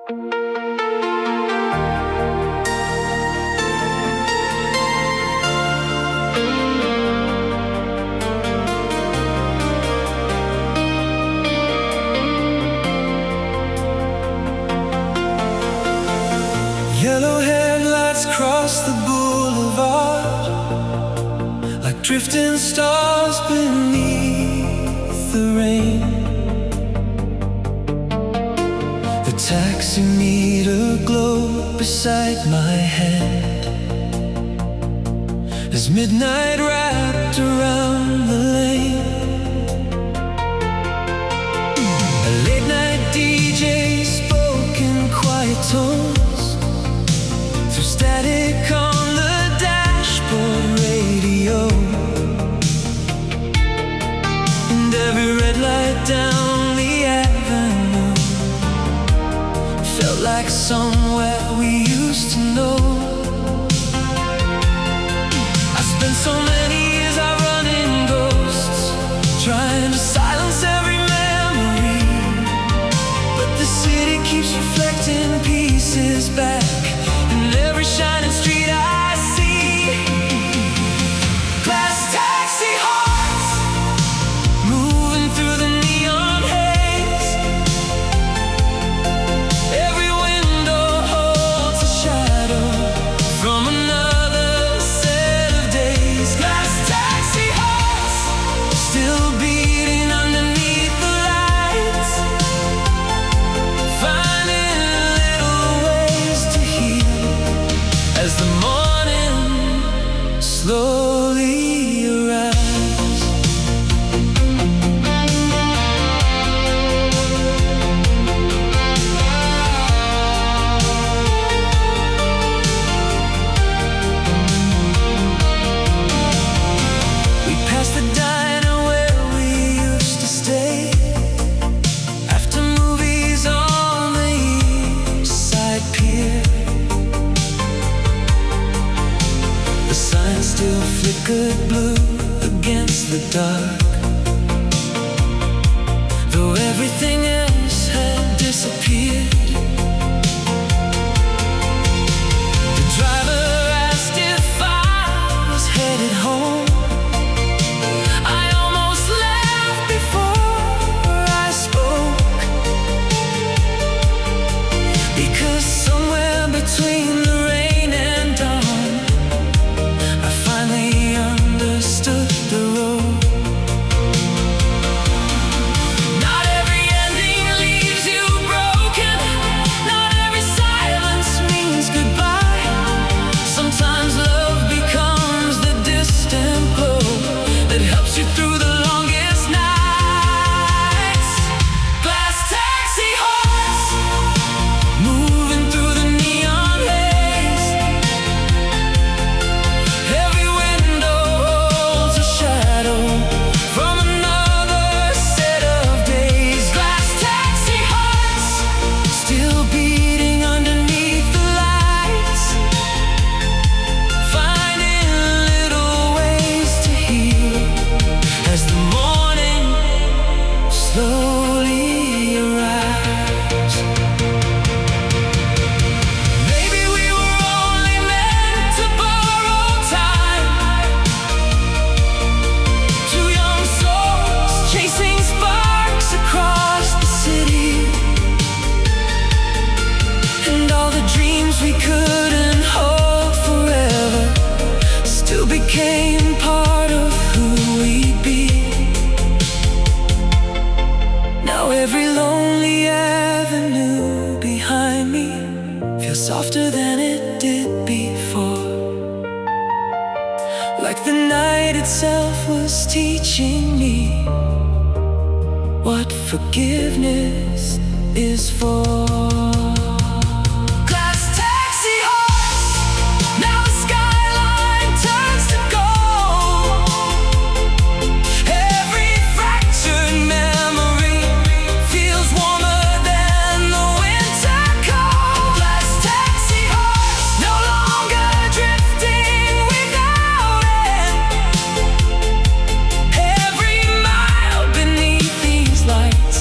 Yellow headlights cross the boulevard like drifting stars beneath the rain. The taxi meter glow beside my head as midnight wrapped around the lane. A late night DJ spoke in quiet tones through static on the dashboard radio, and every red light down the avenue felt like somewhere we used to know. I spent so many years outrunning ghosts, trying to silence every memory, but the city keeps reflecting pieces back in every shining street I see. Glass taxi hearts moving through the neon haze. Every window holds a shadow from another set of days. Glass taxi hearts still beating underneath the lights, finding little ways to heal as the morning slowly arrives. We passed the diner where we used to stay after movies on the East Side Pier. The sign still flickered blue against the dark, though everything else had disappeared. The driver asked if I was headed home. I almost left before I spoke, because somewhere between the rain and dawn I finally understood the road. Not every ending leaves you broken. Not every silence means goodbye. Sometimes love becomes the distant glow that helps you through the longest nights. Glass taxi hearts moving through the neon haze. Every window holds a shadow from another set of days. Glass taxi hearts still beating underneath the lights, finding little ways to heal as the morning slowly arrives. Maybe we were only meant to borrow time, two young souls chasing sparks across the city, and all the dreams we couldn't hold forever still became part of who we'd be. Now every lonely avenue behind me feels softer than it did before, like the night itself was teaching me what forgiveness is for. Glass taxi hearts, now the skyline turns to gold. Every fractured memory feels warmer than the winter cold. Glass taxi hearts no longer drifting without end. Every mile beneath these lights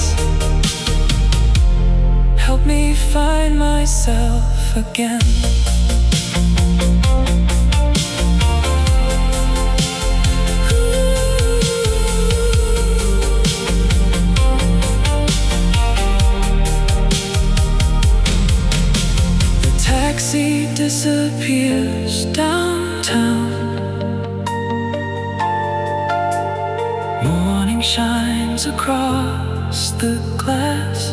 help me find myself again. The taxi disappears downtown. Morning shines across the glass,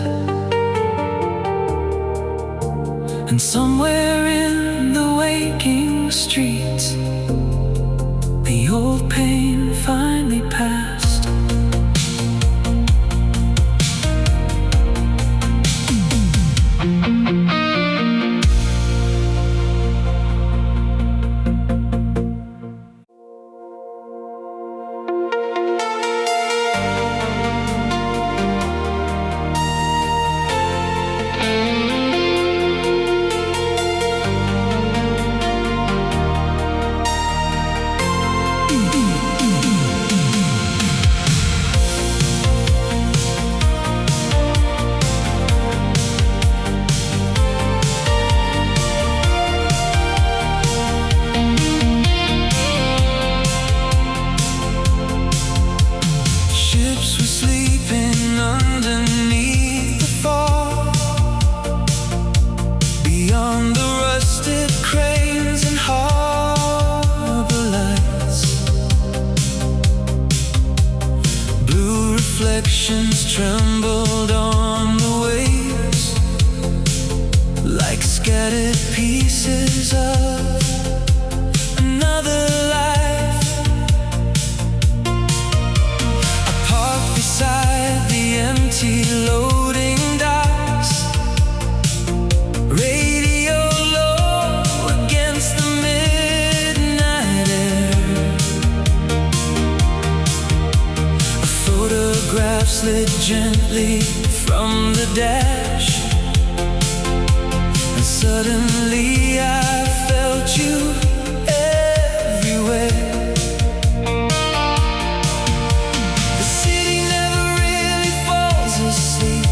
and somewhere in the waking streets, the old pain finally passed. Reflections trembled on the waves, like scattered pieces of another life. I parked beside the empty loading docks, radio low against the midnight air. A photograph slid gently from the dash, and suddenly I felt you everywhere. The city never really falls asleep,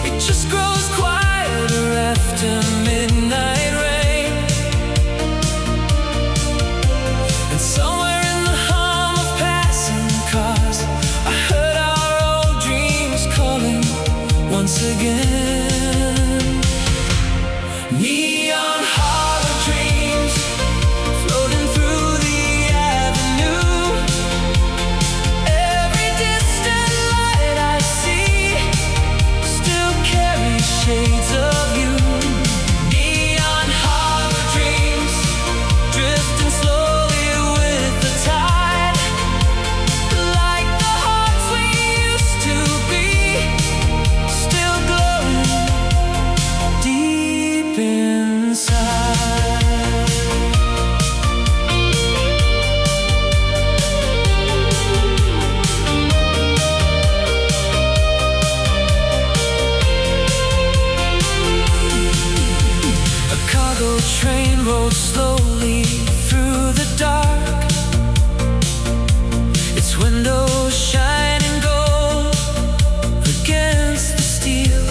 it just grows quieter after midnight rain. And somewhere in the hum of passing cars, I heard our old dreams calling once again. Neon harbor dreams floating through the avenue. Every distant light I see still carries shades of you. Neon harbor dreams drifting slowly with the tide, like the hearts we used to be, still glowing deep inside. A cargo train rolled slowly through the dark, its windows shining gold against the steel.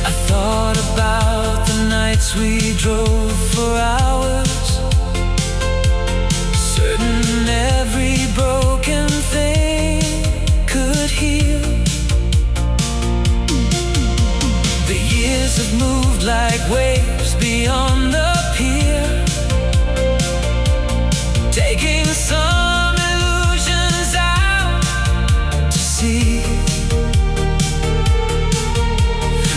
I thought about the nights we drove for hours, certain every broken thing could heal. The years have moved like waves beyond the pier, taking some illusions out to sea.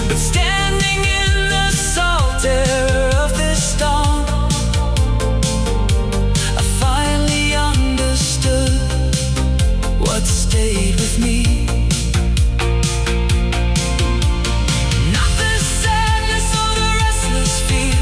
But standing in the salt air of this storm, I finally understood what stayed with me. Not the sadness or the restless fear,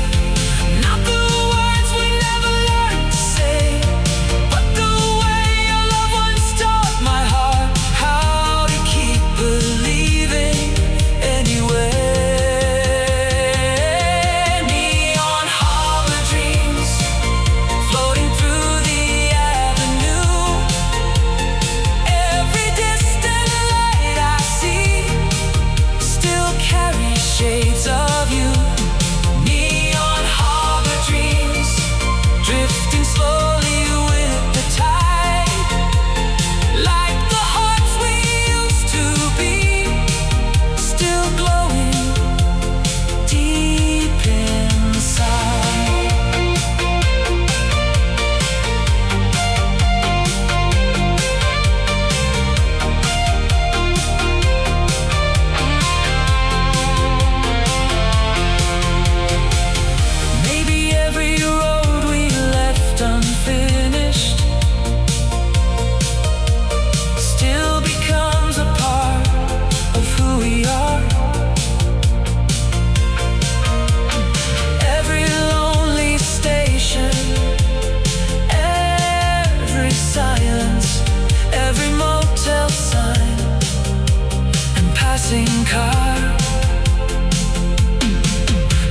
passing car.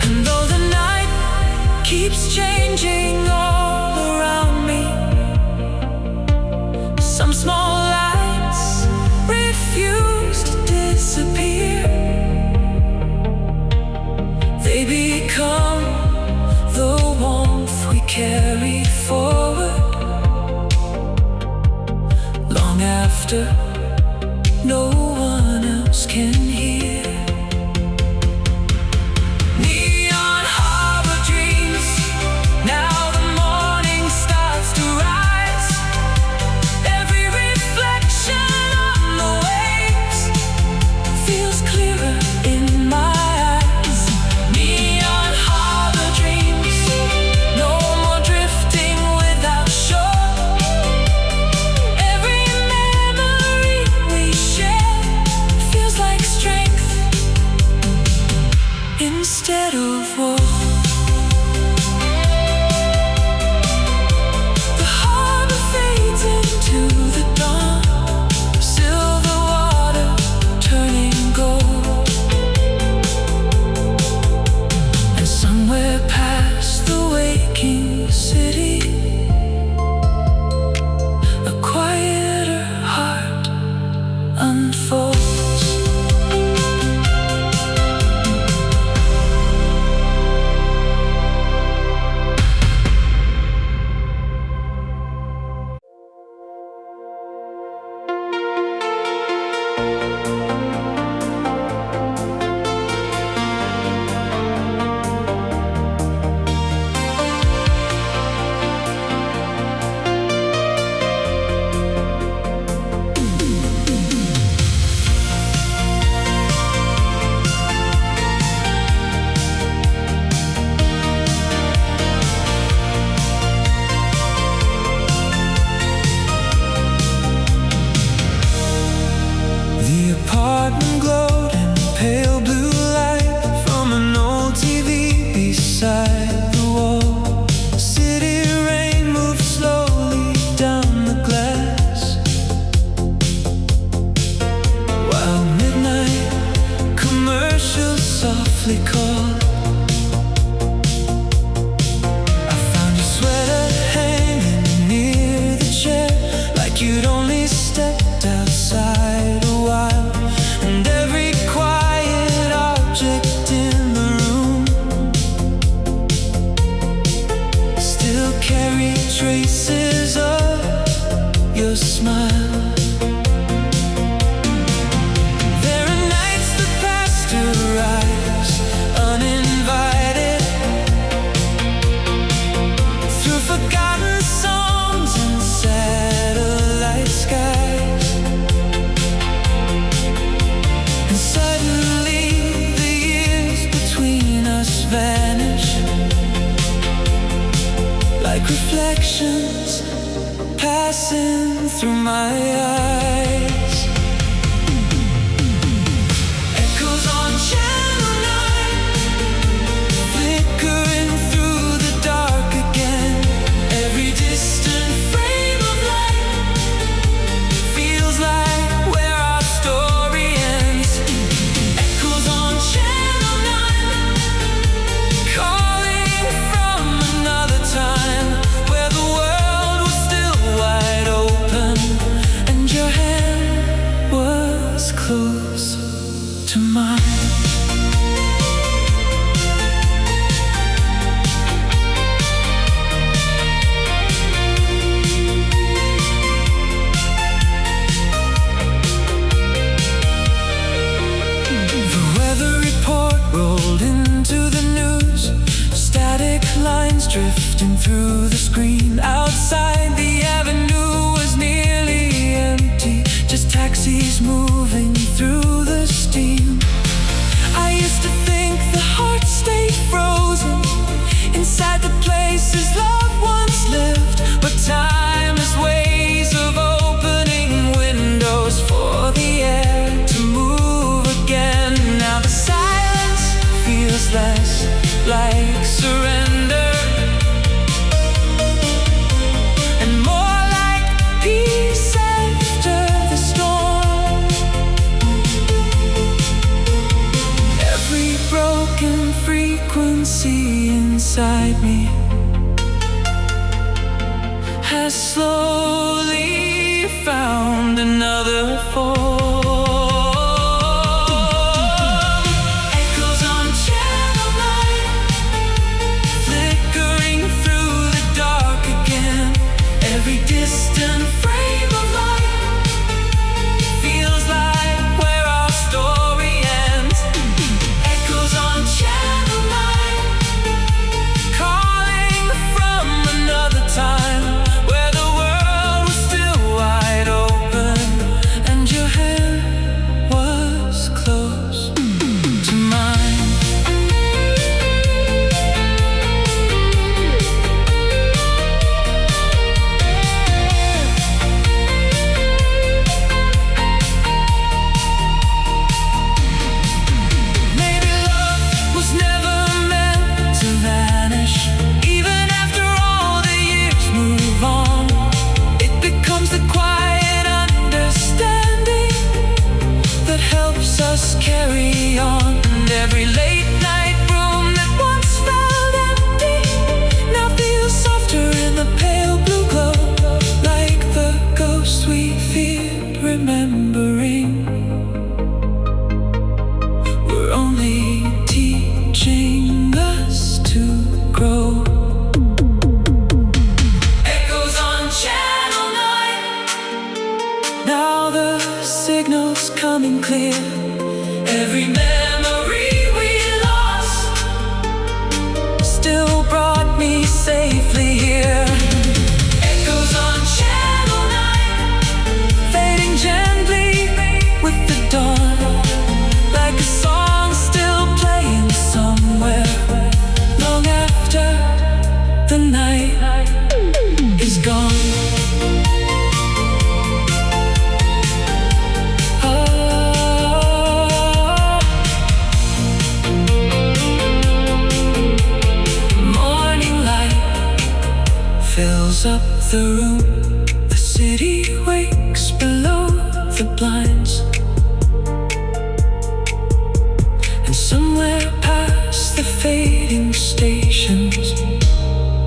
And though the night keeps changing all around me, some small lights refuse to disappear. They become the warmth we carry forward long after no one else can hear. Neon harbor dreams, now the morning starts to rise. Every reflection on the waves feels clearer in my eyes. Neon harbor dreams, no more drifting without shore. Every memory we share feels like strength instead of war. The harbor fades into the dawn, silver water turning gold. And somewhere past the waking city, a quieter heart unfolds. The apartment glowed in pale blue light from an old TV beside the wall. City rain moved slowly down the glass, while midnight commercials softly called. I found your sweater hanging near the chair, like you'd only stepped outside a while. And every quiet object in the room still carry traces of your smile. There are nights that pasteurize uninvited through forgotten songs and satellite skies. And suddenly the years between us vanish like reflections passing through my eyes. Echoes on Channel 9, flickering through the dark again. Every distant frame of light feels like where our story ends. Echoes on Channel 9, calling from another time where the world was still wide open and your hand was close to mine. The weather report rolled into the news, static lines drifting through the screen. Outside the avenue was nearly empty, just taxis moving through the steam. I used to think the heart stayed frozen inside the places loved ones lived, but time has ways of opening windows for the air to move again. Now the silence feels less like surrender, inside me has slowly found another form. Echoes on Channel 9, flickering through the dark again. Every distant frame of light feels like where our story ends. Echoes on Channel 9, calling from another time where the world was still wide open and your hand was close to mine. Maybe love was never meant to vanish. Even after all the years move on, it becomes the quiet understanding that helps us carry on. And every late night room that once felt empty now feels softer in the pale blue glow, like the ghost we feared remembering. We're only teaching us to grow. Echoes on Channel 9, now the signal's coming clear. Every memory we lost still brought me safely here. Echoes on Channel 9, fading gently with the dawn, like a song still playing somewhere long after the night is gone. Morning light fills up the room. The city wakes below the blinds. And somewhere past the fading stations,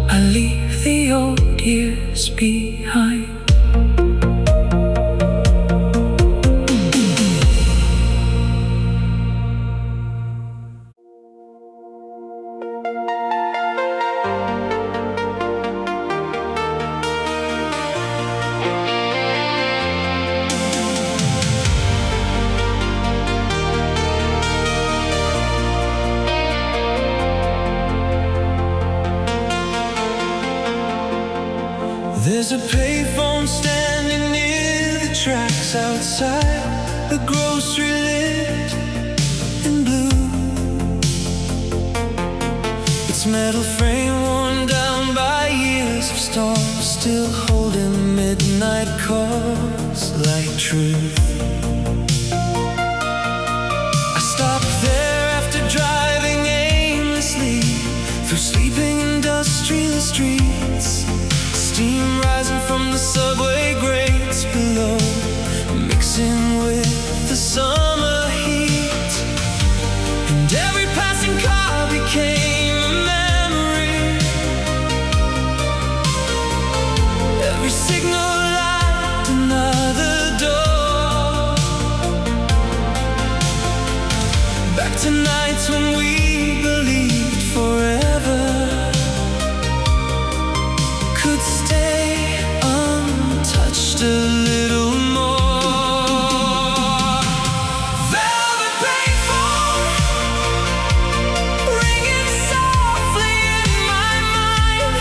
I leave the old years behind. There's a payphone standing near the tracks outside the grocery lit in blue. Its metal frame worn down by years of storm, still holding midnight calls like truth. I stopped there after driving aimlessly through sleeping industrial streets. Steam rising from the subway grates below, mixing with the summer heat. And every passing car became a memory. Every signal light another door. Back to nights when we believed forever could stay untouched a little more. Velvet payphone ringing softly in my mind.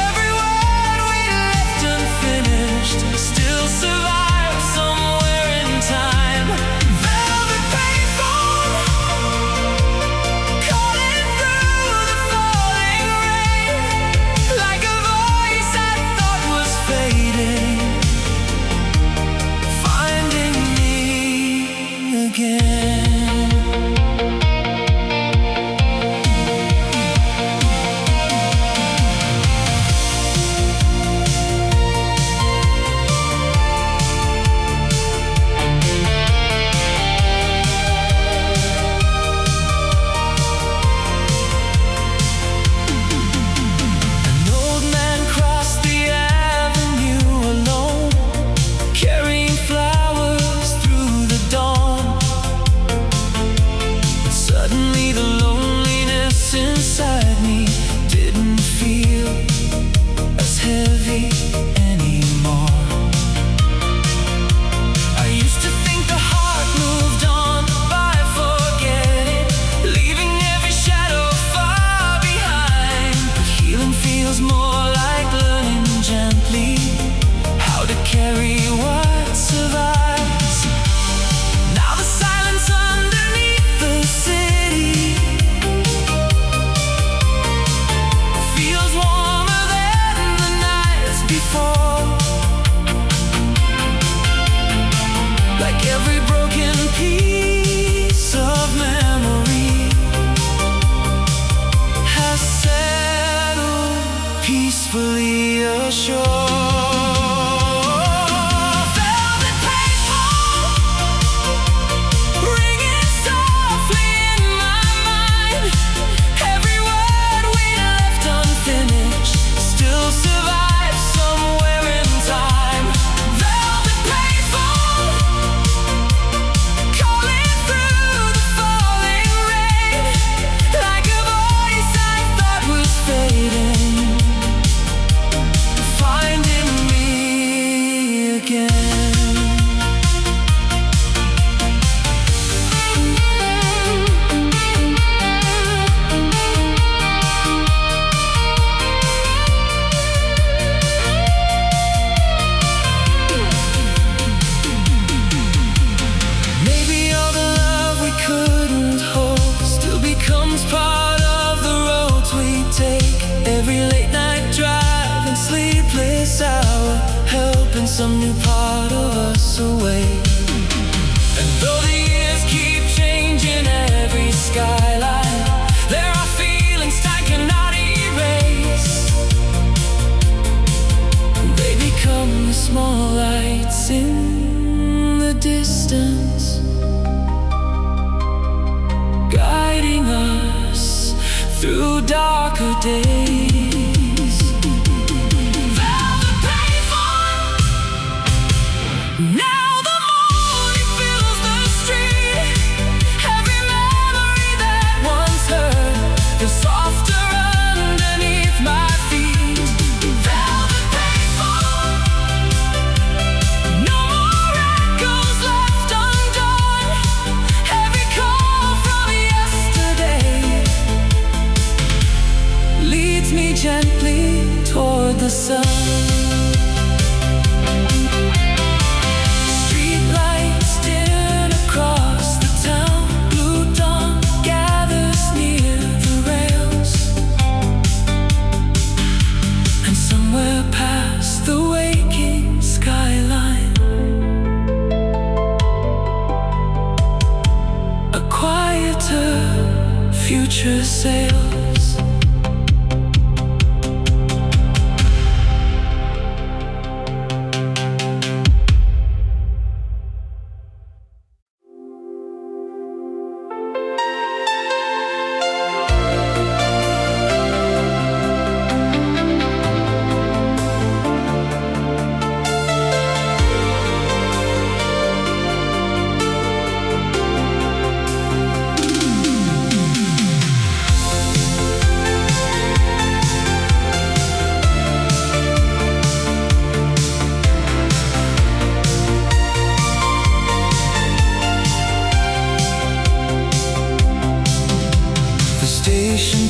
Every word we left unfinished still survives somewhere in time. Velvet payphone calling through the falling rain, like a voice I thought was fading, finding me again. some new part of us away. And though the years keep changing every skyline, there are feelings time cannot erase. They become the small lights in the distance, guiding us through darker days. Velvet pavement, now the morning fills the street. Every memory that once hurt feels softer underneath my feet. Velvet pavement, no more echoes left undone. Every call from yesterday leads me gently toward the sun. Streetlights dim across the town. Blue dawn gathers near the rails, and somewhere past the waking skyline, a quieter future sails.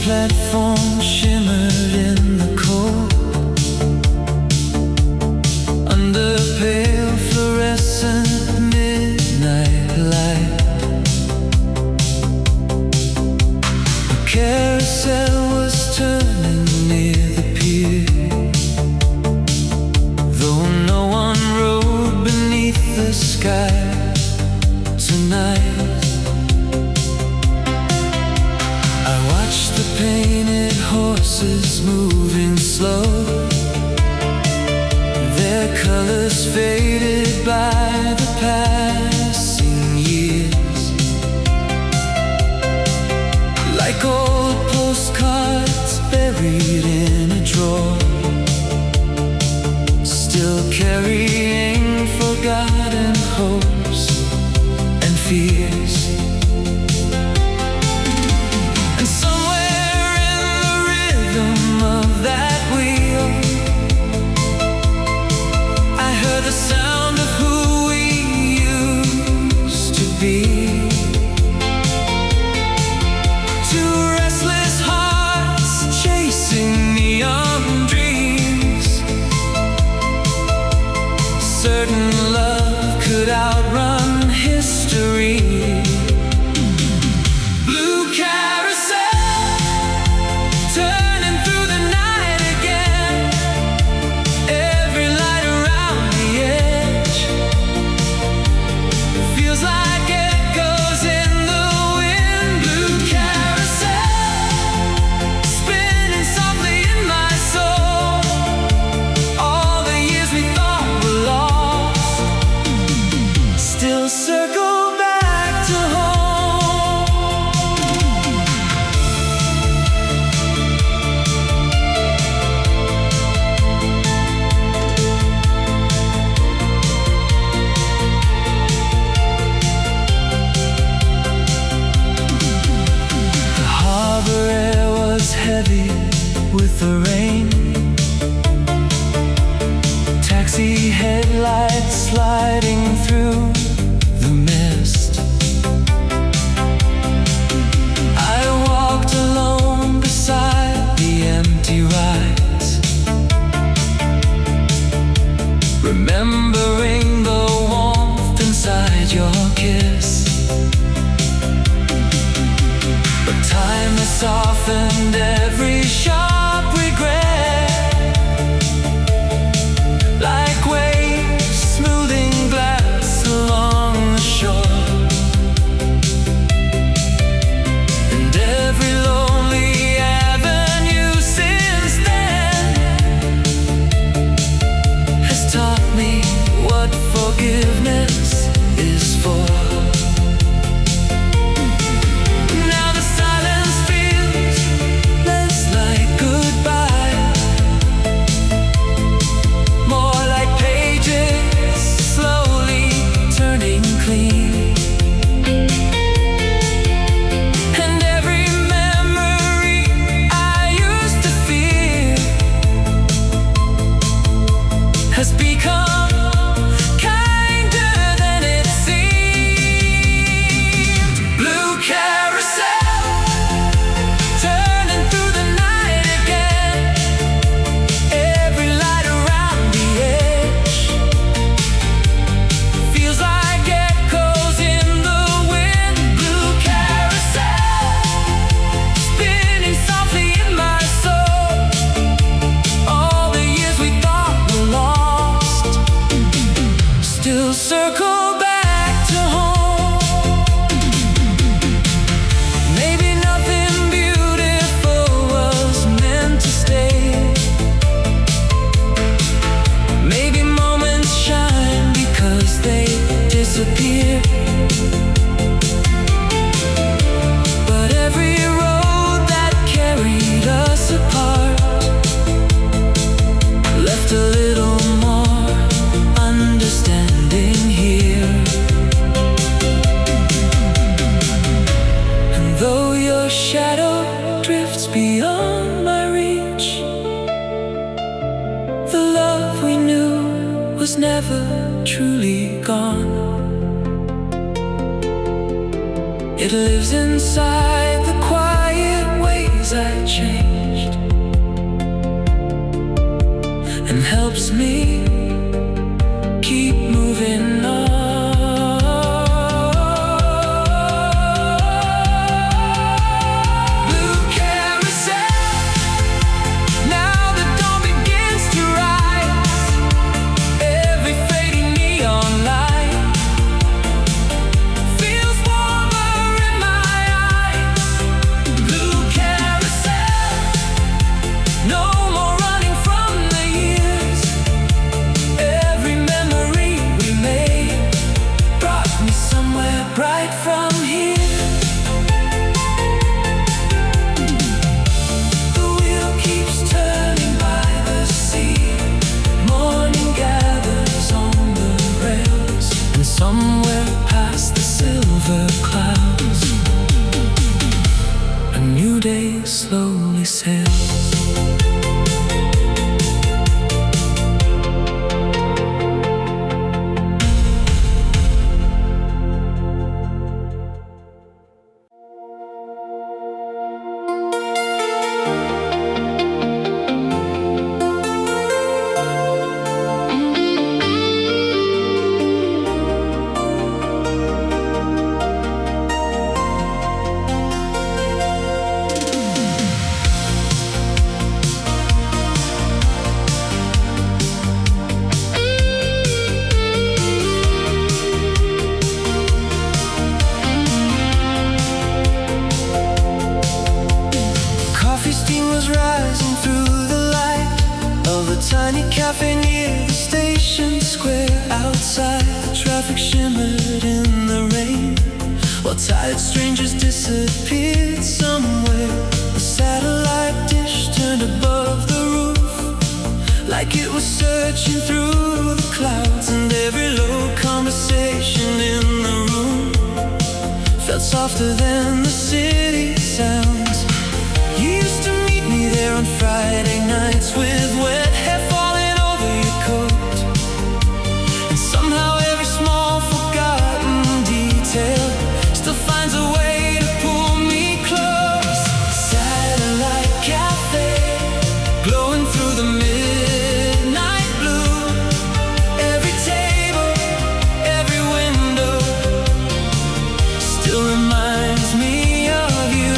Platform shimmered in the cold, under pale fluorescent midnight light. A carousel was turning near the pier, though no one rode beneath the sky tonight. The painted horses moving slow, their colors faded by the passing years, like old postcards buried in a drawer, still carrying forgotten hopes and fears. The sound of who we used to be. Two restless hearts chasing neon dreams, certain love could outrun history. Blue carousel, turning through the night again. Every light around the edge feels like echoes in the wind. Blue carousel, spinning softly in my soul. All the years we thought were lost still circle back to heavy with the rain. Taxi headlights sliding through the mist. I walked alone beside the empty rides, remembering the warmth inside your kiss. But time has softened every sharp regret, like waves never truly gone. It lives inside the quiet ways I changed, and helps me keep moving on. Somewhere past the silver clouds, a new day slowly sails. Rising through the light of a tiny cafe near the station square. Outside, the traffic shimmered in the rain, while tired strangers disappeared somewhere. A satellite dish turned above the roof, like it was searching through the clouds. And every low conversation in the room felt softer than the city sounds. You used to meet me there on Friday nights with wet hair falling over your coat, and somehow every small forgotten detail still finds a way to pull me close. Satellite cafe, glowing through the midnight blue. Every table, every window still reminds me of you.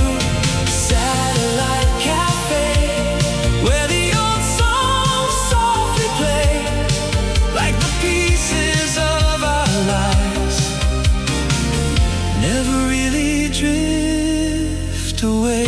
Satellite cafe, where the old songs softly play, like the pieces of our lives never really drift away.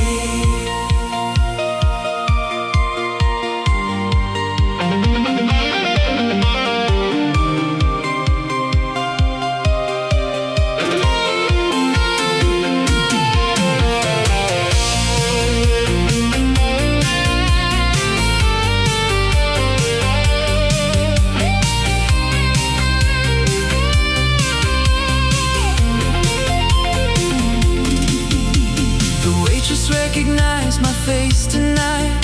Recognize my face tonight,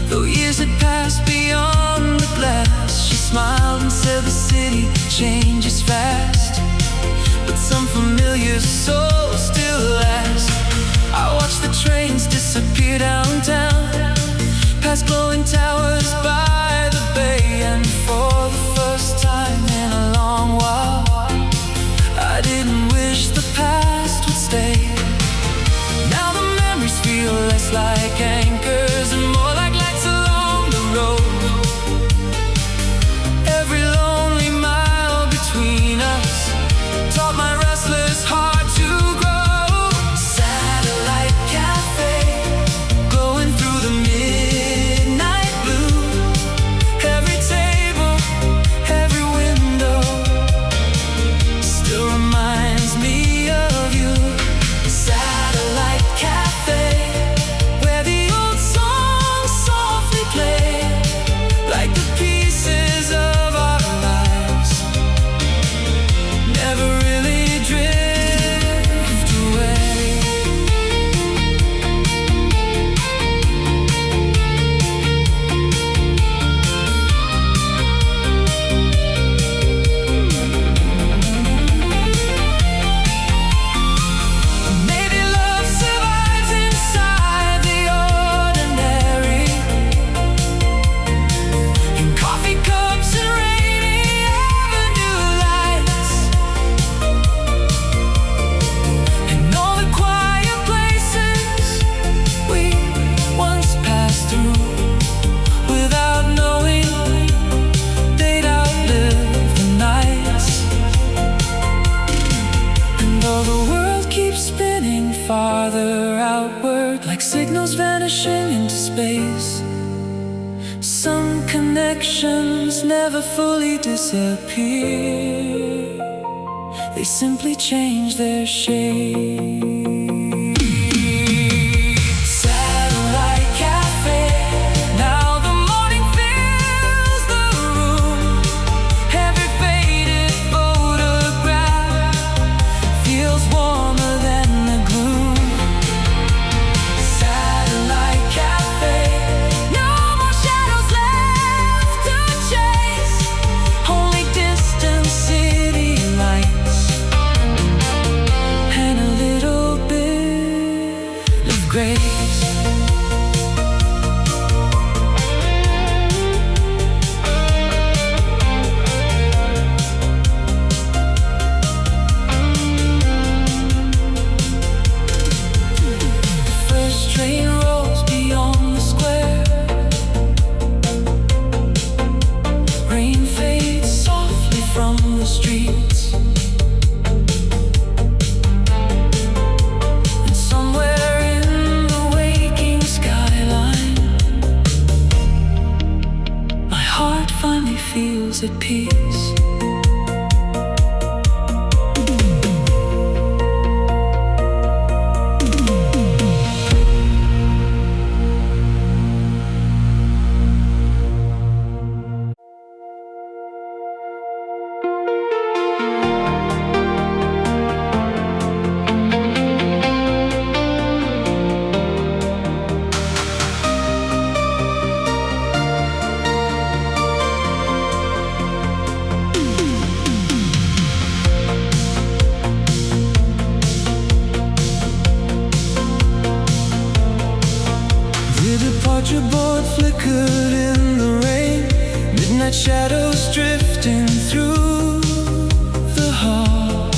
though years had passed beyond the glass. She smiled and said the city changes fast, but some familiar souls still last. I watched the trains disappear downtown, past glowing towers by the bay, and for the first time in a long while, I didn't wish the past would stay. Feel less like anchors and more like lights along the road. Every lonely mile between us taught my restless heart to grow. farther outward, like signals vanishing into space. Some connections never fully disappear, they simply change their shape. Feels at peace. Departure board flickered in the rain, midnight shadows drifting through the hall.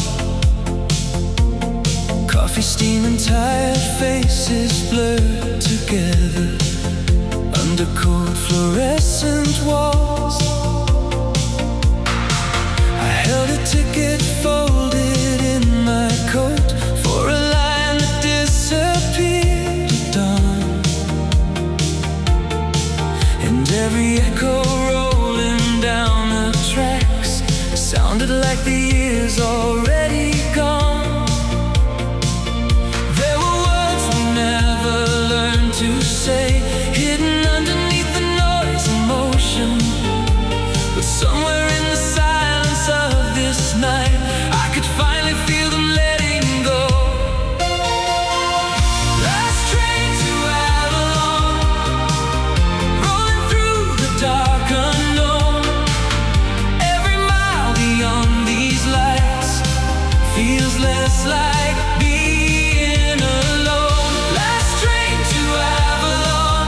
Coffee steaming, tired faces blurred together under cold fluorescent walls. I held a ticket folded in my coat for a line that disappeared at dawn. Every echo rolling down the tracks sounded like the years already gone. There were words we never learned to say, hidden underneath the noise and motion. But somewhere in the silence of this night, I could finally feel them letting go. Last train to Avalon, dark unknown. Every mile beyond these lights feels less like being alone. Last train to Avalon,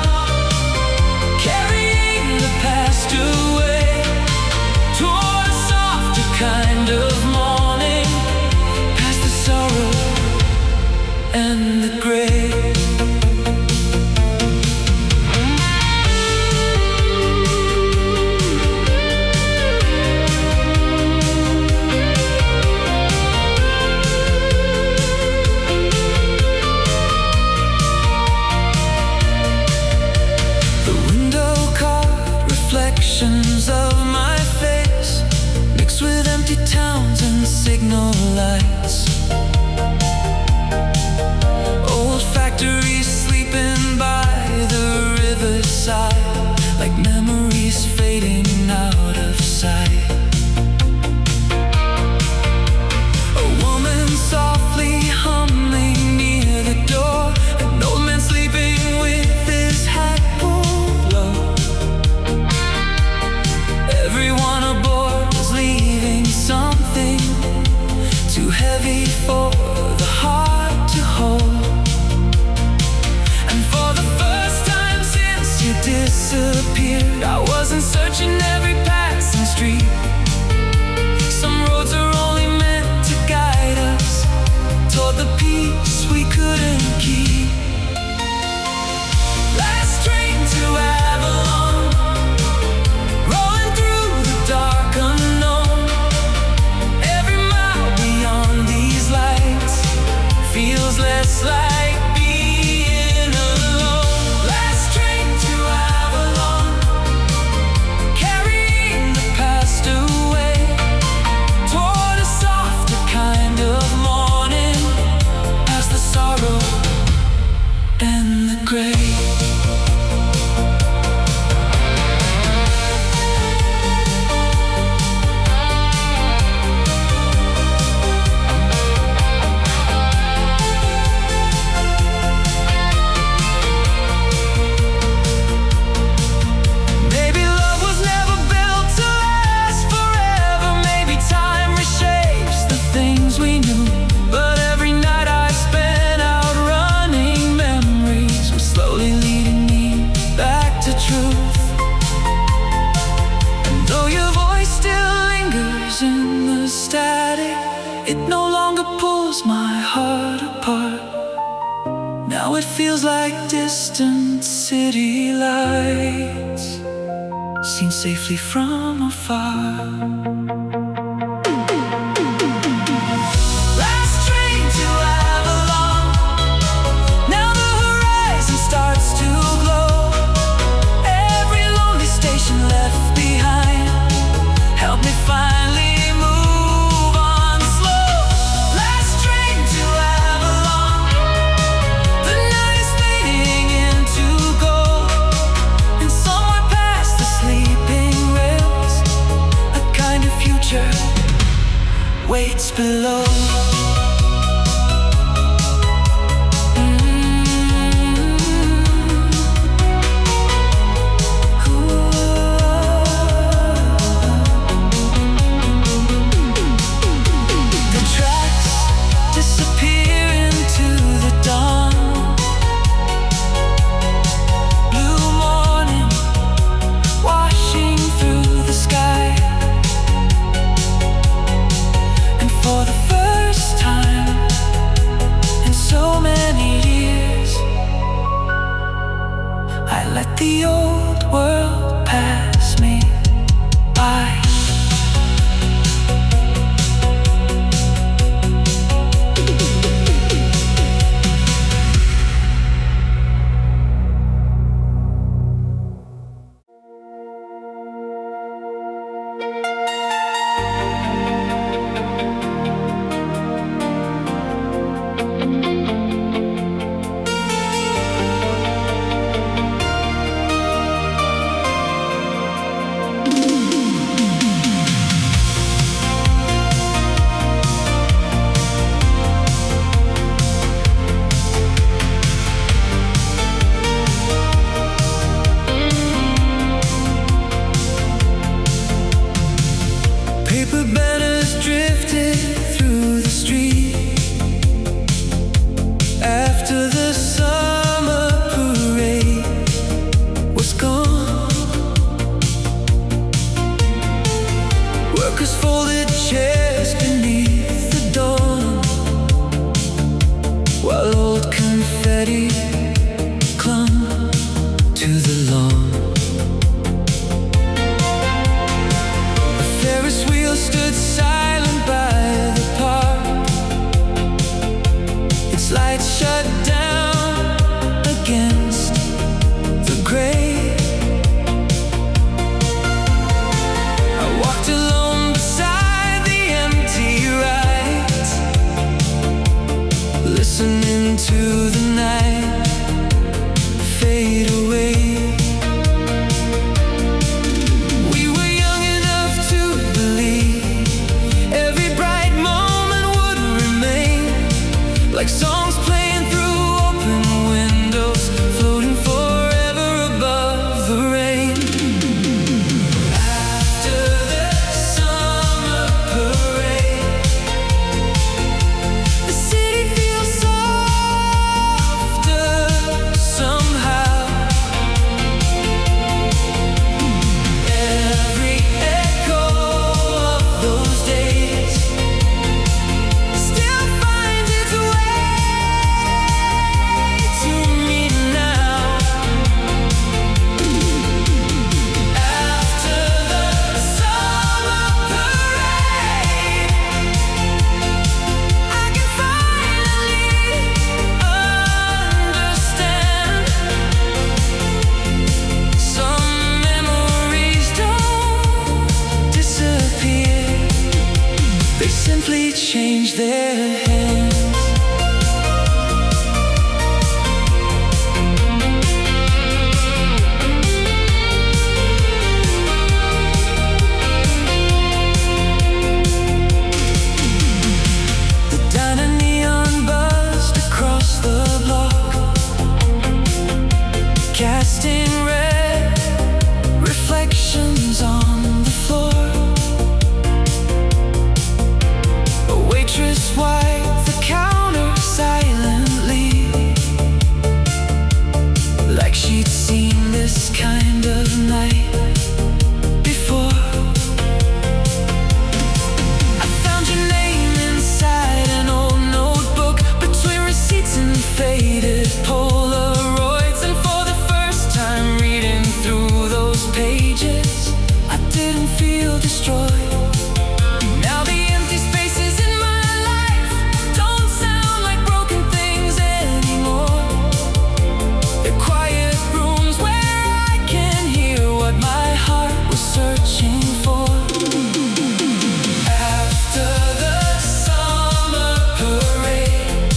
carrying the past away toward a softer kind of morning, past the sorrow and the gray. Reflections of my face mixed with empty towns and signal lights. Oh, feels less like being alone. Last train to Avalon, carrying the past away toward a softer kind of morning, past the sorrow and the gray. It no longer pulls my heart apart. Now it feels like distant city lights, seen safely from afar. Last train to Avalon, now the horizon starts to glow. Every lonely station left behind help me finally waits below. The tracks disappear into the dawn. Blue morning washing through the sky. For the first time in so many years, I let the old world pass me by. Paper banners drifted through the street after the summer parade was gone. Workers folded chairs beneath the dawn, while old confetti clung to the lawn. Ferris wheel stood silent by the park, its lights shut down against the gray. I walked alone beside the empty ride, listening to the night fade away. Like songs playing through open windows, floating forever above the rain. After the summer parade, the city feels softer change their hands. Casting red reflections on the floor. A waitress wiped the counter silently, like she'd seen this kind of night before. I found your name inside an old notebook, between receipts and faded Polaroids. Pages, I didn't feel destroyed. Now the empty spaces in my life don't sound like broken things anymore. They're quiet rooms where I can hear what my heart was searching for. After the summer parade,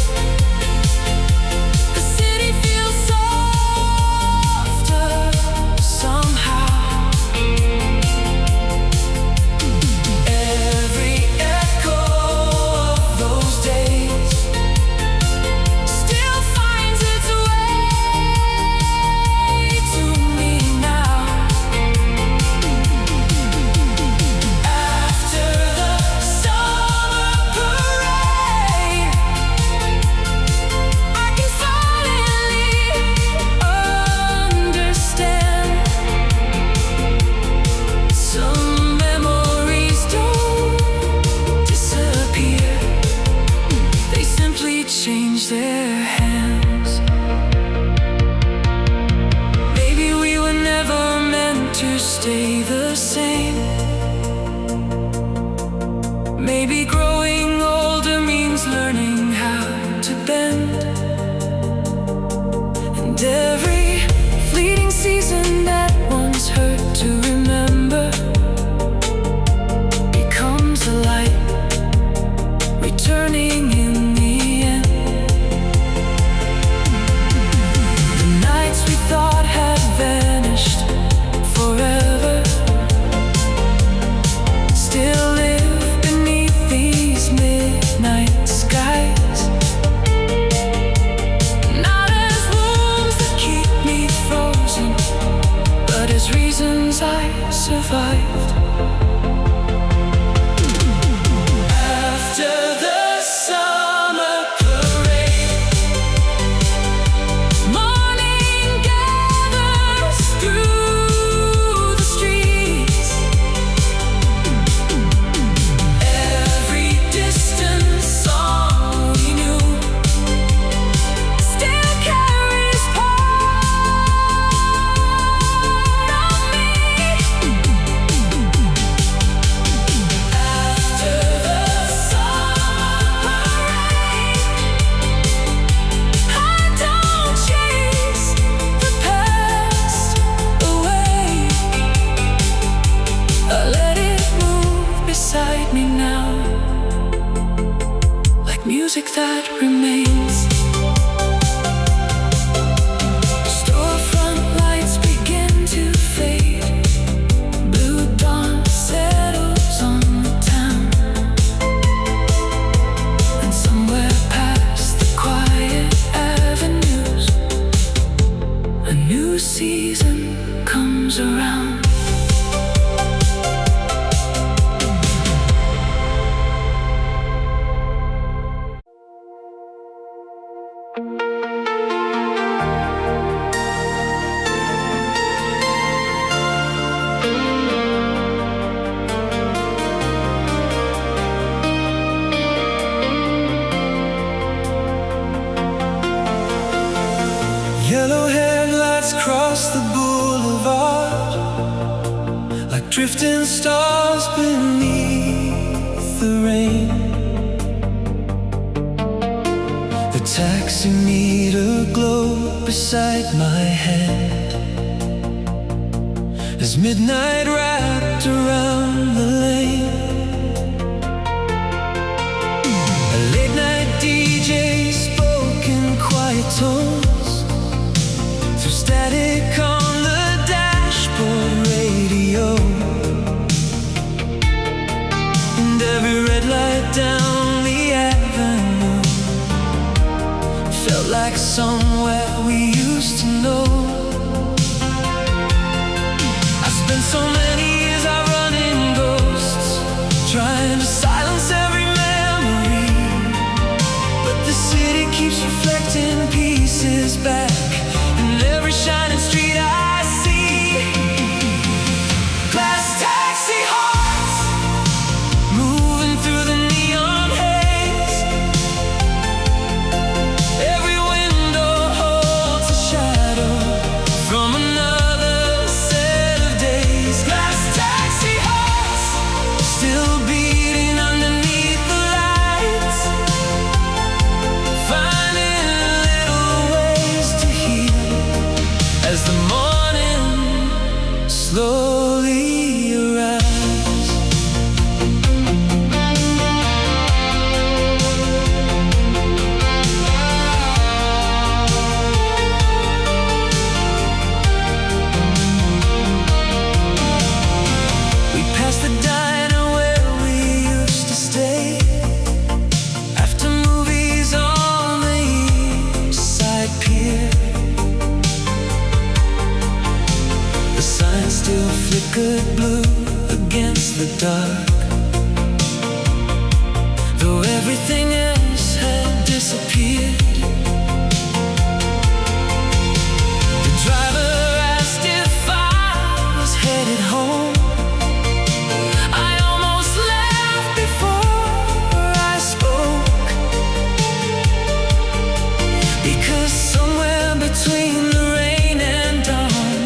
the city feels softer somehow. Change their hands. Maybe we were never meant to stay the same. Maybe growing older means learning how to bend. And every fleeting season that once hurt to remember becomes a light, returning in the end. Thought had vanished forever still live beneath these midnight skies. Not as wounds that keep me frozen, but as reasons I survived. After the summer music that remains. Storefront lights begin to fade. Blue dawn settles on the town, and somewhere past the quiet avenues, a new season comes around. Yellow headlights cross the boulevard like drifting stars beneath the rain. The taxi meter glow beside my head as midnight wrapped around the lane. A like somewhere we used to know. I spent so many years out running ghosts, trying to silence every memory, but the city keeps reflecting pieces back in every shining street I see. Glass taxi hearts moving through the neon haze. Every window holds a shadow from another set of days. Glass taxi hearts still beating underneath the lights, finding little ways to heal as the morning slowly arrives. We passed the diner where we used to stay after movies on the east side pier. The sign still flickered blue against the dark, though everything else had disappeared. The driver asked if I was headed home. I almost left before I spoke, because somewhere between the rain and dawn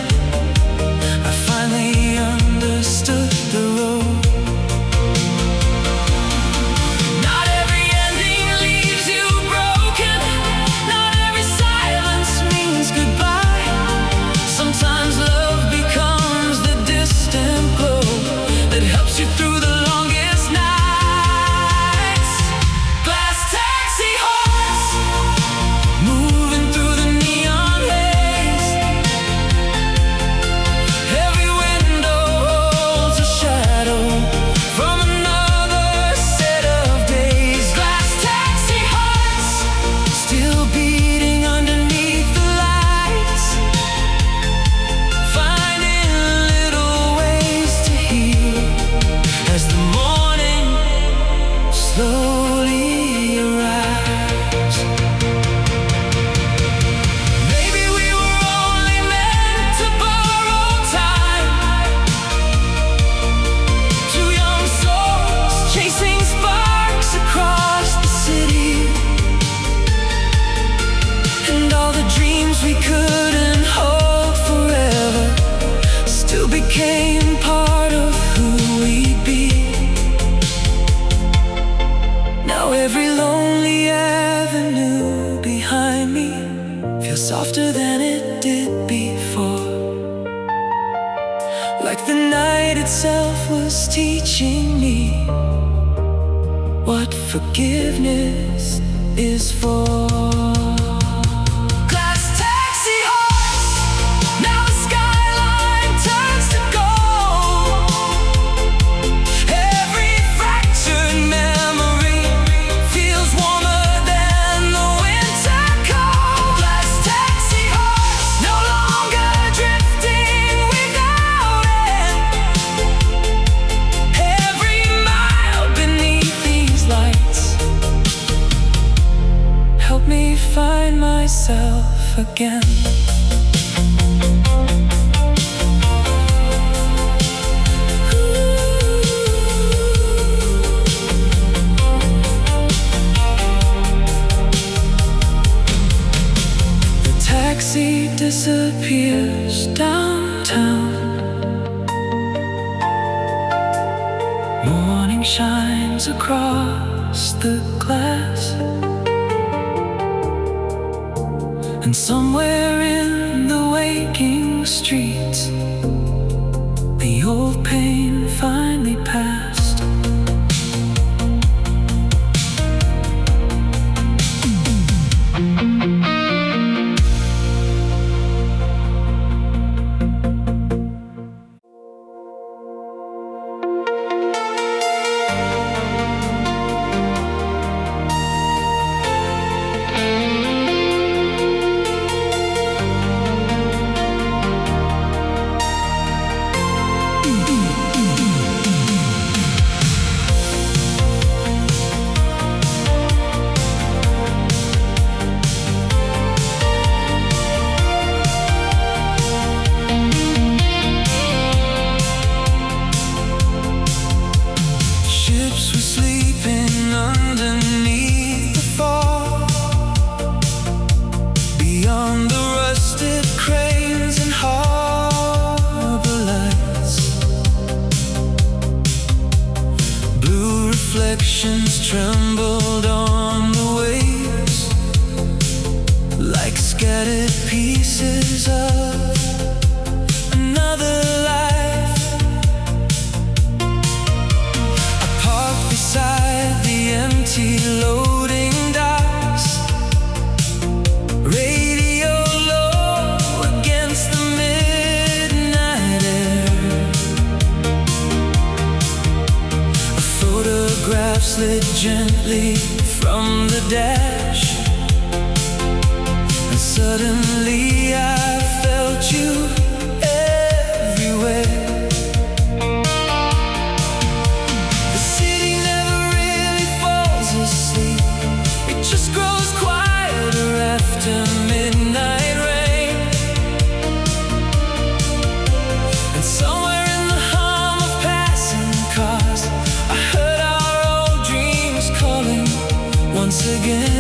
I finally understood the road. Not every ending leaves you broken. Not every silence means goodbye. Sometimes love becomes the distant glow that helps you through the longest nights. Glass taxi hearts moving through the neon haze. Every window holds a shadow from another set of days. Glass taxi hearts still beating underneath the lights, finding little ways to heal as the morning slowly arrives. Maybe we were only meant to borrow time, two young souls chasing sparks across the city, and all the dreams we couldn't hold forever still became part of who we'd be. Now every lonely avenue behind me feels softer than it did before, like the night itself was teaching me what forgiveness is for. Glass taxi hearts, now the skyline turns to gold. Every fractured memory feels warmer than the winter cold. Glass taxi hearts, no longer drifting without end. Every mile beneath these lights help me find myself again. The taxi disappears downtown. Morning shines across the glass, and somewhere in the waking streets the old pain finally passed. trembled on the waves like scattered pieces of another life. I parked beside the empty loading docks, radio low against the midnight air. A photograph slid gently from the dash, and suddenly I felt you everywhere. The city never really falls asleep, it just grows quieter after midnight rain. And somewhere in the hum of passing cars, I heard our old dreams calling once again.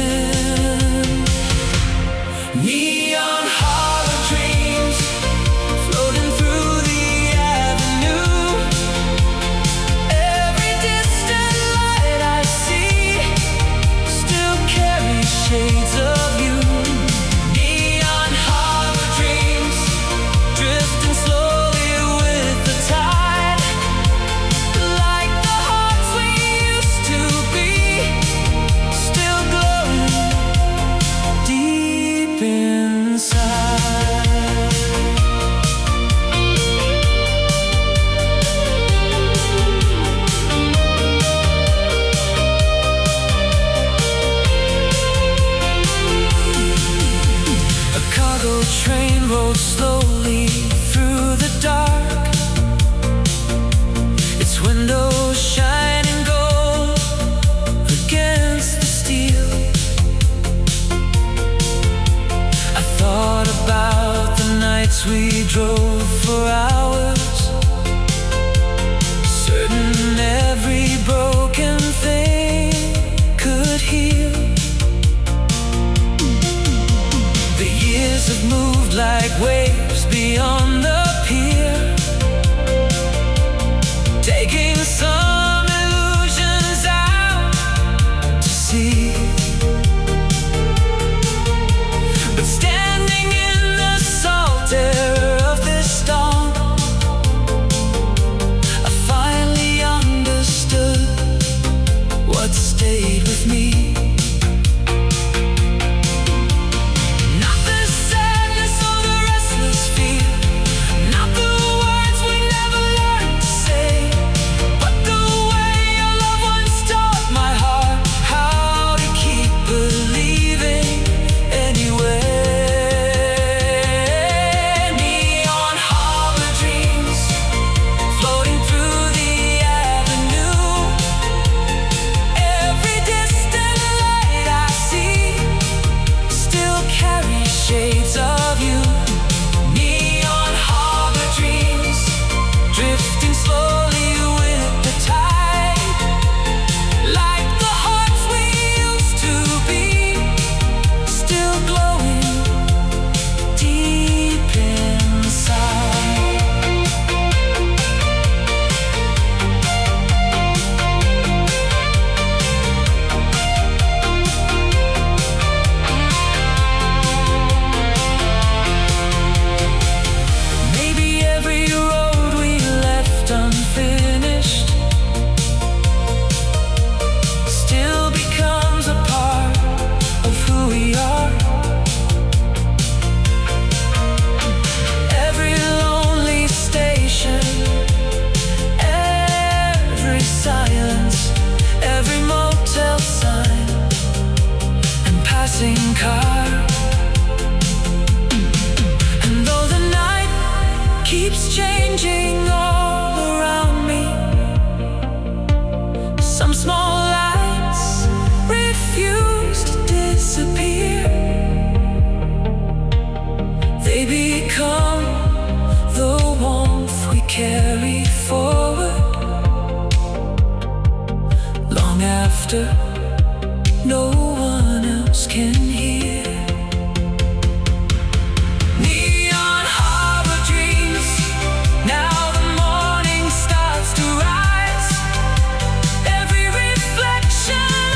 Neon harbor dreams floating through the avenue. Every distant light I see still carries shades of you. Neon harbor dreams drifting slowly with the tide, like the hearts we used to be, still glowing deep inside. A cargo train rolled slowly through the dark, its windows shining gold against the steel. I thought about the nights we drove for hours, certain every broken thing could heal. The years have moved like waves beyond the pier, taking some illusions out to sea. But standing in the salt air of this dawn, I finally understood what stayed with me. Not the sadness or the restless fear, not the words we never learned to say, but the way your loved ones taught my heart how to keep believing anyway. Neon harbor dreams floating through the avenue. Every distant light I see still carries shades of you. Neon harbor dreams drifting slowly with the tide, like the hearts we used to be, still glowing deep inside. Maybe every road we left unfinished still becomes a part of who we are. Every lonely station, every silence, every motel sign and passing car. And though the night keeps changing all around me, some small lights refuse to disappear. They become the warmth we carry forward, long after no one else can hear. Neon harbor dreams, now the morning starts to rise. Every reflection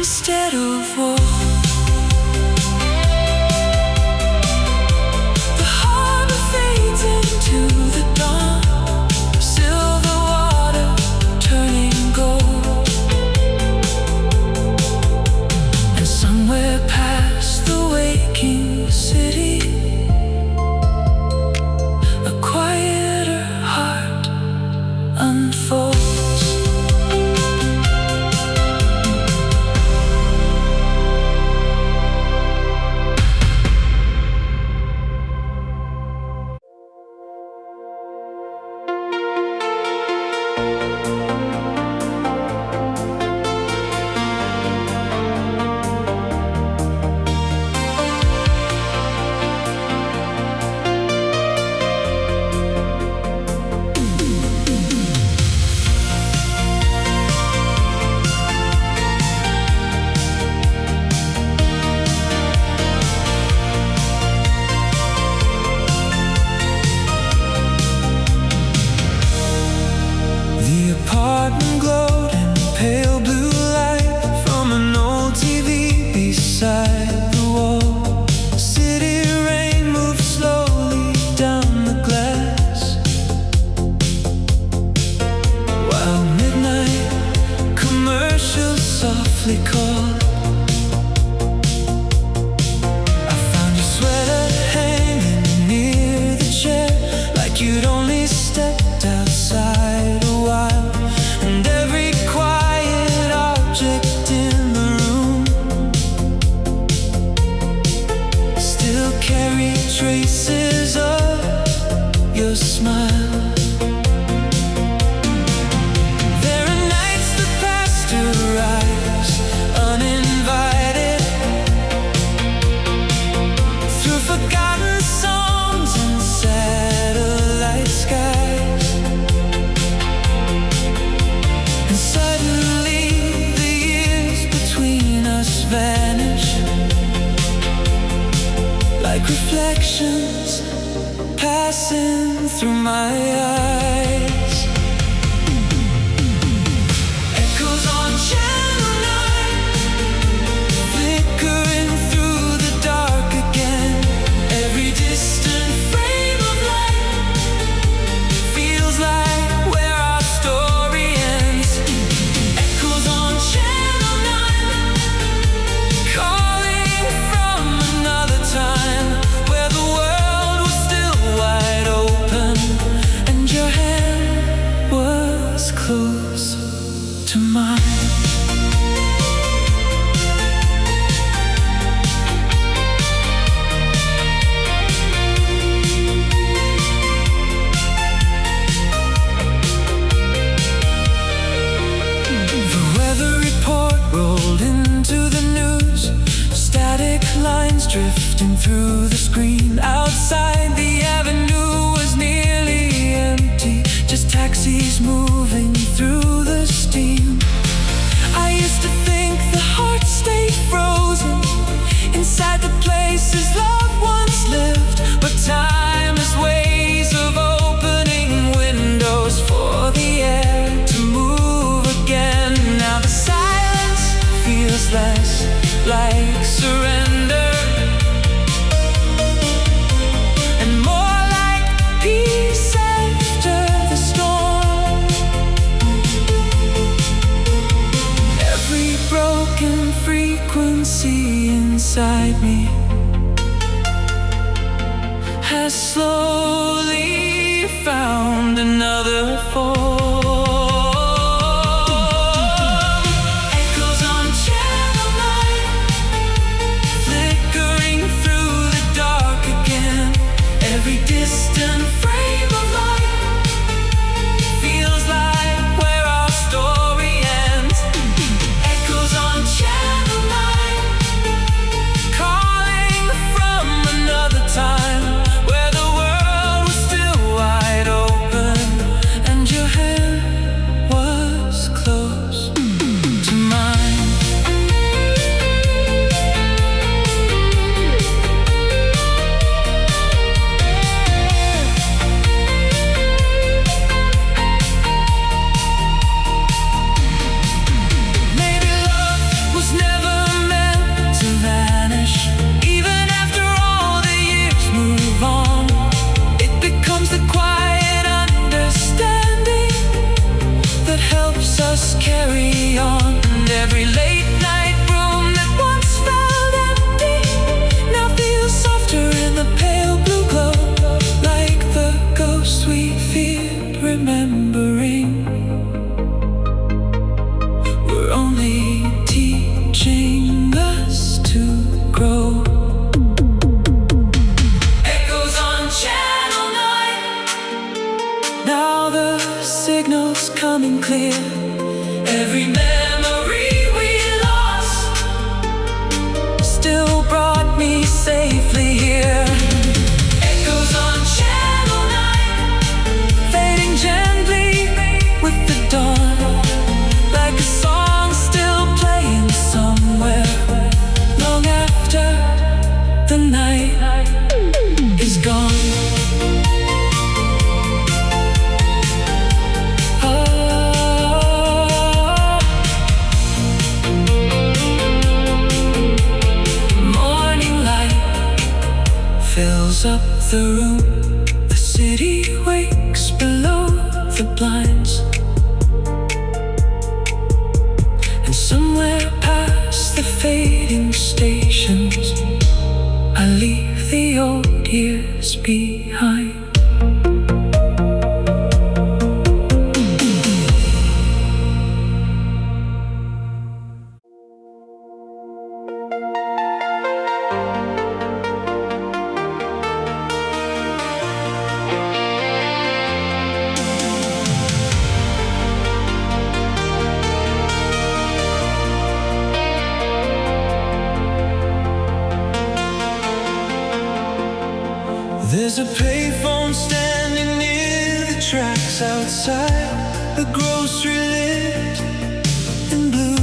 instead of war. The harbor fades into the dawn, silver water turning gold. And somewhere past the waking city, a quieter heart unfolds. Apartment glowed in pale blue light from an old TV beside the wall. City rain moved slowly down the glass, while midnight commercials softly called. I found your sweater hanging near the chair, like you'd only stepped outside a while. And every quiet object in the room still carried traces of your smile. There are nights that pasteurize uninvited through forgotten songs and satellite skies. And suddenly the years between us vanish, like reflections passing through my eyes. Echoes on Channel 9, flickering through the dark again. Every distant frame of light feels like where our story ends. Echoes on Channel 9, calling from another time, where the world was still wide open and your hand was close to mine. The weather report rolled into the news, static lines drifting through the screen. Outside the avenue was nearly empty, just taxis moving through the steam. I used to think the heart stayed frozen inside the places loved ones lived, but time has ways of opening windows for the air to move again. Now the silence feels less like surrender and more like peace after the storm. Every broken frequency inside me has slowly found another form. Echoes on Channel 9, flickering through the dark again. Every distant frame of light feels like where our story ends. Echoes on Channel 9, calling only teaching us to grow. Echoes on Channel 9. Now the signal's coming clear. Every memory we lost Still brought me safely here. echoes on Channel 9. Fading gently with the dawn, like a song still playing somewhere, long after the night is gone. Morning light fills up the room. The city wakes below the blinds, and somewhere past the fading stations, I leave the old years behind. There's a payphone standing near the tracks outside, the grocery lit in blue.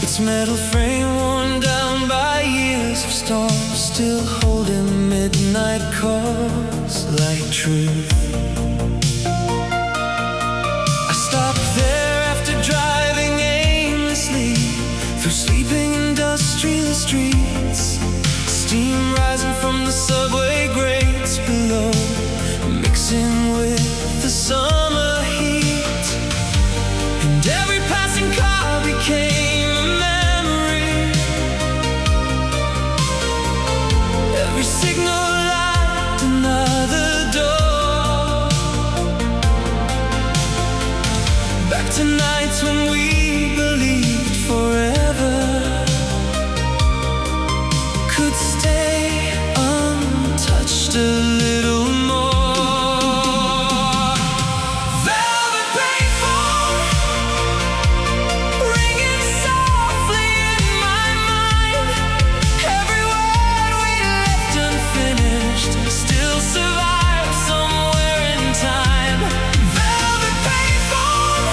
Its metal frame worn down by years of storm, still holding midnight calls like truth. I stopped there after driving aimlessly through sleeping industrial streets. Steam rising from the subway grates below, mixing with the summer heat. And every passing car became a memory. Every signal light another door. Back to nights when we believed forever could stay untouched a little more. Velvet payphone ringing softly in my mind. Every word we left unfinished still survives somewhere in time. Velvet payphone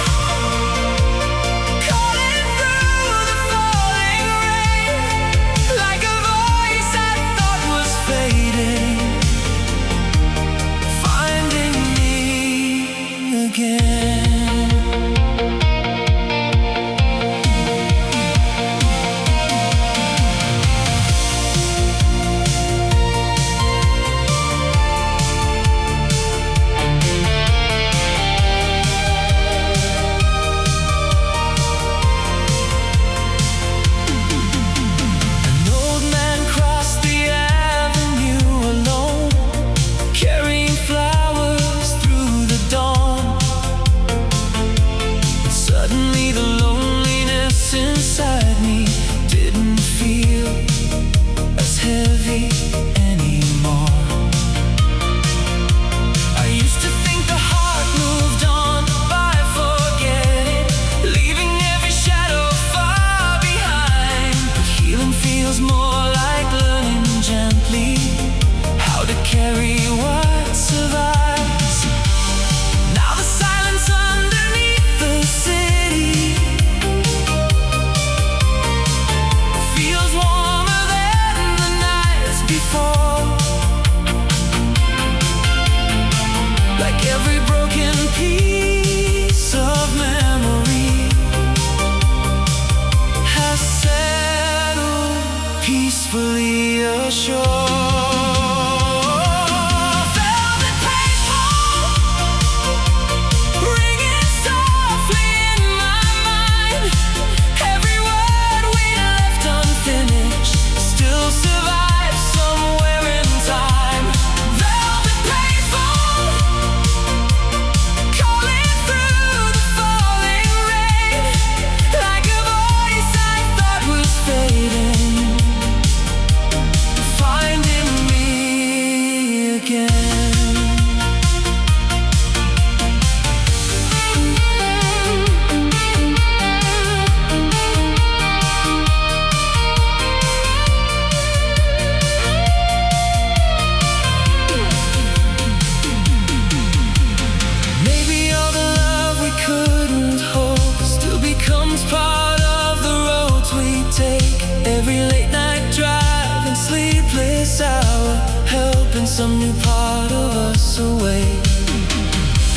some new part of us away.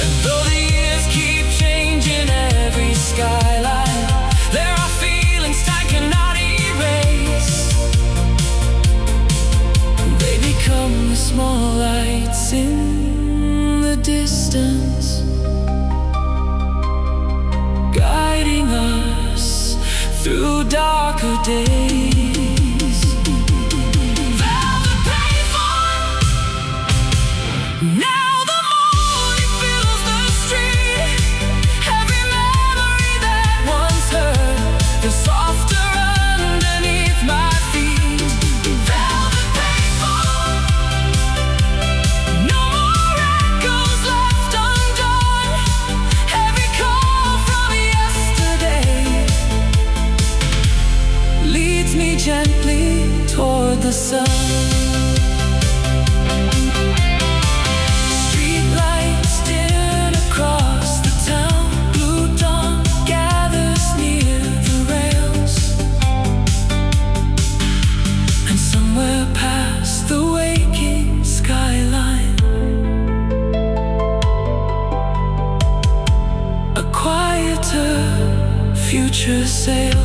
And though the years keep changing every skyline, there are feelings time cannot erase. They become the small lights in the distance, guiding us through darker days. Velvet pavement, now the morning fills the street. Every memory that once hurt feels softer underneath my feet. Velvet pavement, no more echoes left undone. Every call from yesterday leads me gently toward the sun. Streetlights dim across the town. Blue dawn gathers near the rails, and somewhere past the waking skyline, a quieter future sails.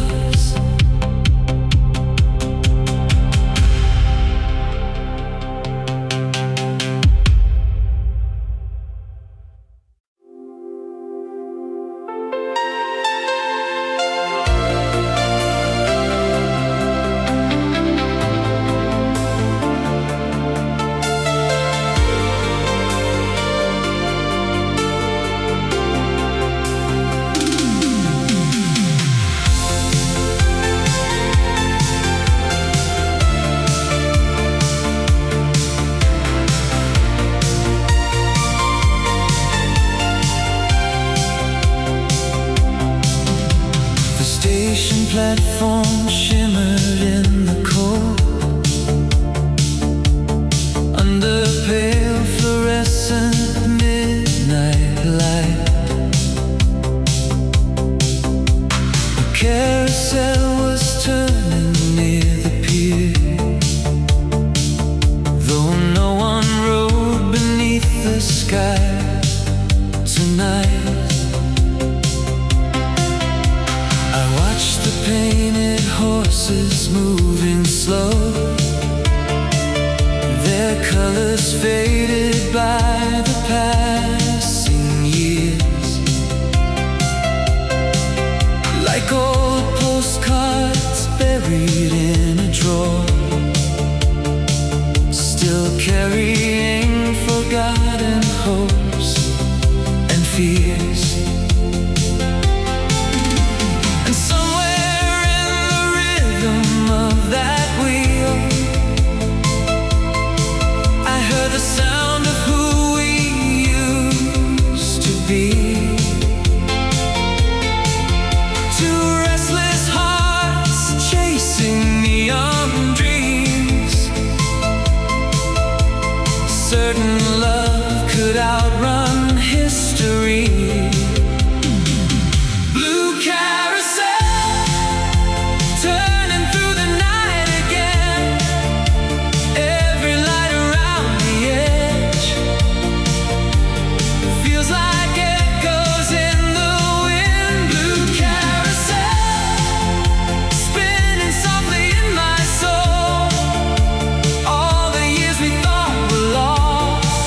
Platform shimmered in the cold, under pale fluorescent midnight light. A carousel was turning near the pier, though no one rode beneath the sky tonight. Painted horses moving slow, their colors faded by the passing years, like old postcards buried in a drawer, still carrying forgotten hopes and fears. The sound of who we used to be. Two restless hearts chasing neon dreams, certain love could outrun history. Blue carousel, turning through the night again. Every light around the edge feels like echoes in the wind. Blue carousel, spinning softly in my soul. All the years we thought were lost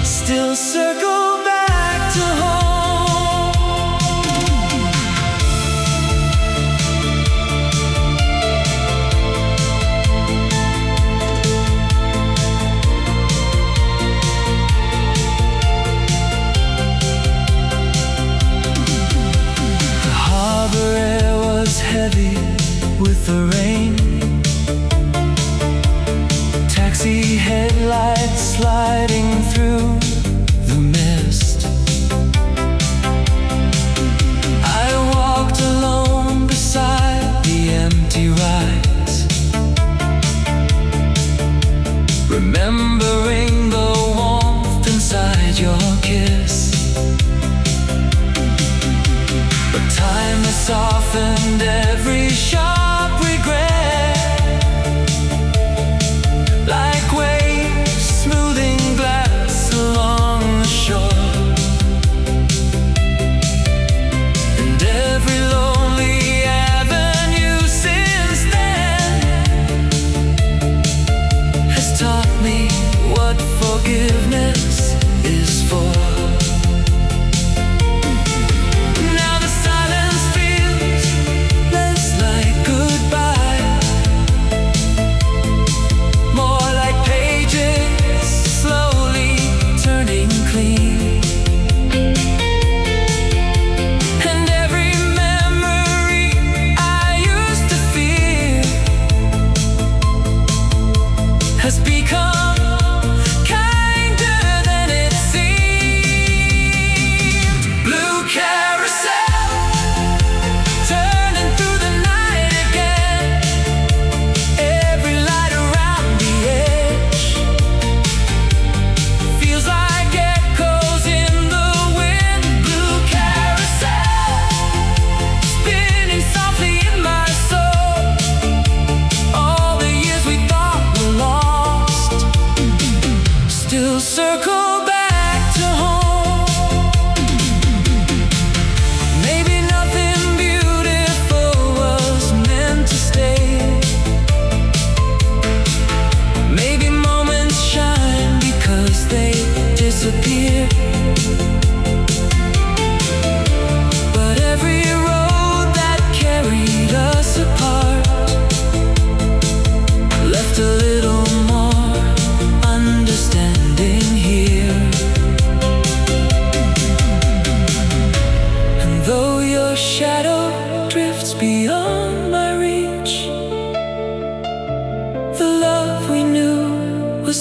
still circle back to home. The harbor air was heavy with the rain. Taxi headlights sliding through the mist. I walked alone beside the empty rides, remembering the warmth inside your kiss. But time has softened every sharp regret, like waves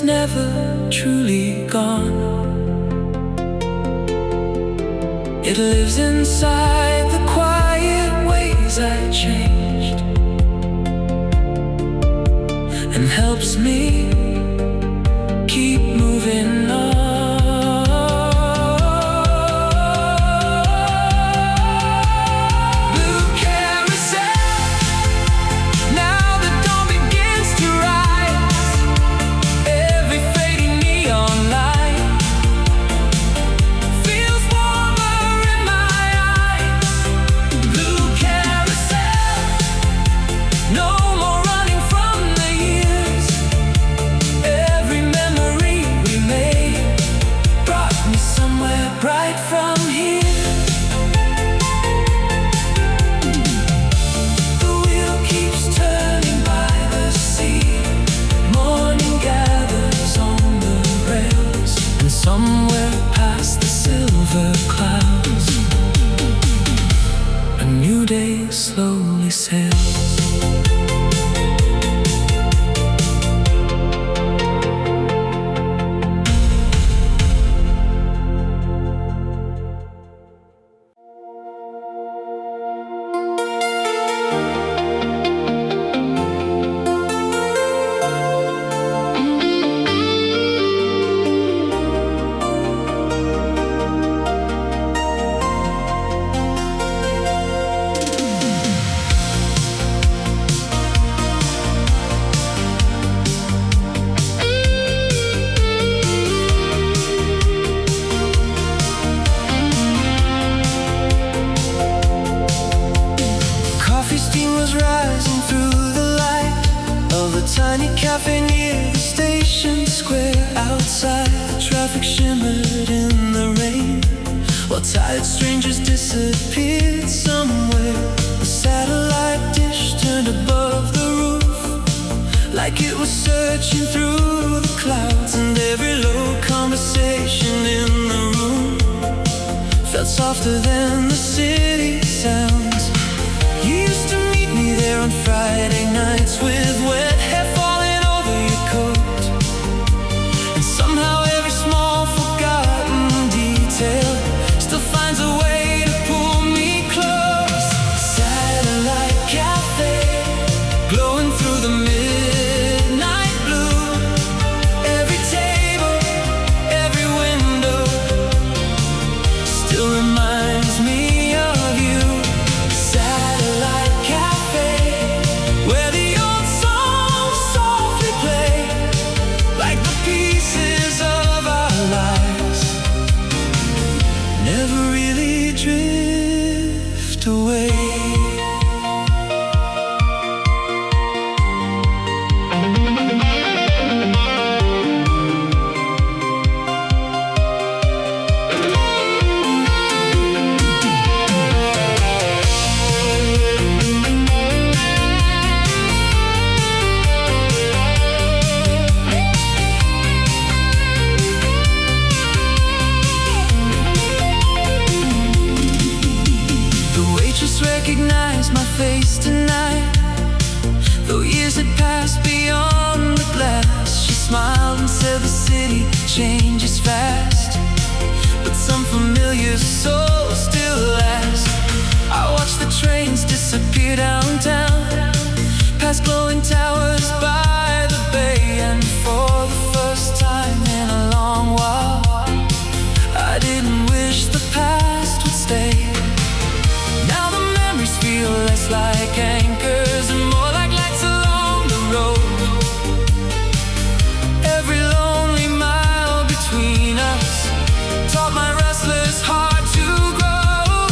is never truly gone. It lives inside the quiet ways I changed, and helps me keep moving on. Blue carousel, now the dawn begins to rise. Every fading neon light feels warmer in my eyes. Blue carousel, no more running from the years. Every memory we made brought me somewhere bright from here. The wheel keeps turning by the sea. Morning gathers on the rails, and somewhere past the silver clouds, a new day slowly sails. Coffee steam was rising through the light of the tiny cafe near the station square. Outside, the traffic shimmered in the rain, while tired strangers disappeared somewhere. A satellite dish turned above the roof, like it was searching through the clouds, and every low conversation in the room felt softer than the city sounds. You used to meet me there on Friday nights with wet hair falling over your coat, and somehow every small forgotten detail still finds a way to pull me close. Satellite cafe, glowing through the midnight blue. Every table, every window still reminds me of you. Satellite cafe, where the old songs softly play, like the pieces of our lives never really drift away. The waitress recognized my face tonight, though years had passed beyond the glass. She smiled and said the city changes fast, but some familiar souls still last. I watched the trains disappear downtown, past glowing towers by the bay, and for the first time in a long while, I didn't wish the past would stay. Now the memories feel less like anchors and more like lights along the road. Every lonely mile between us taught my restless heart to grow.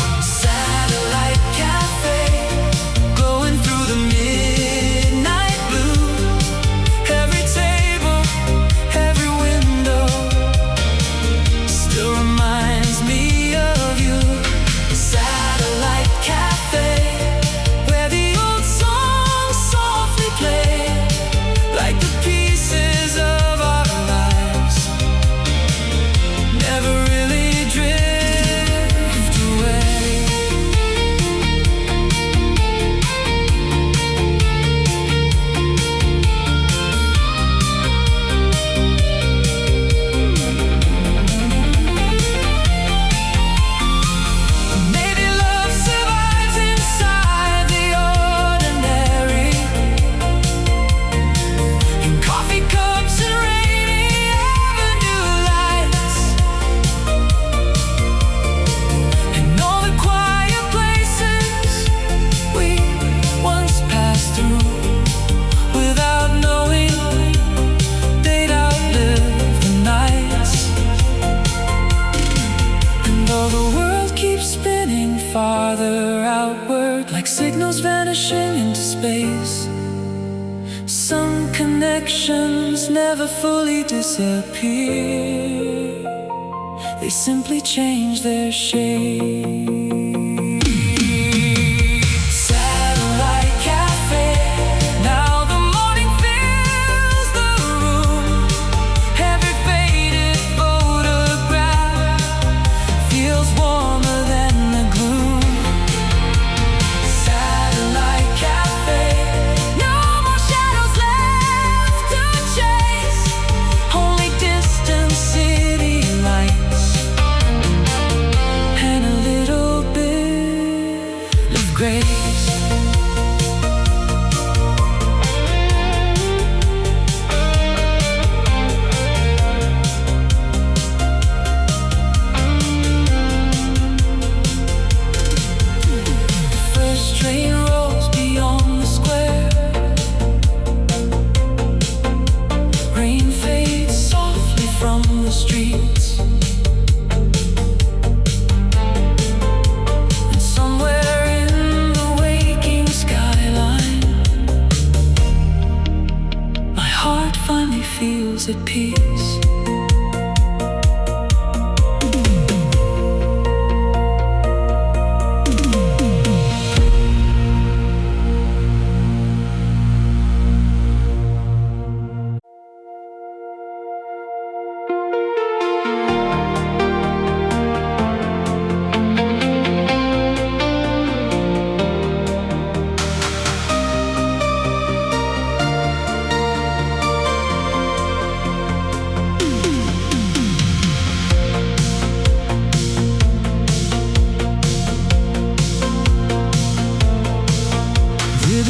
further outward, like signals vanishing into space. Some connections never fully disappear, they simply change their shape. Feels at peace.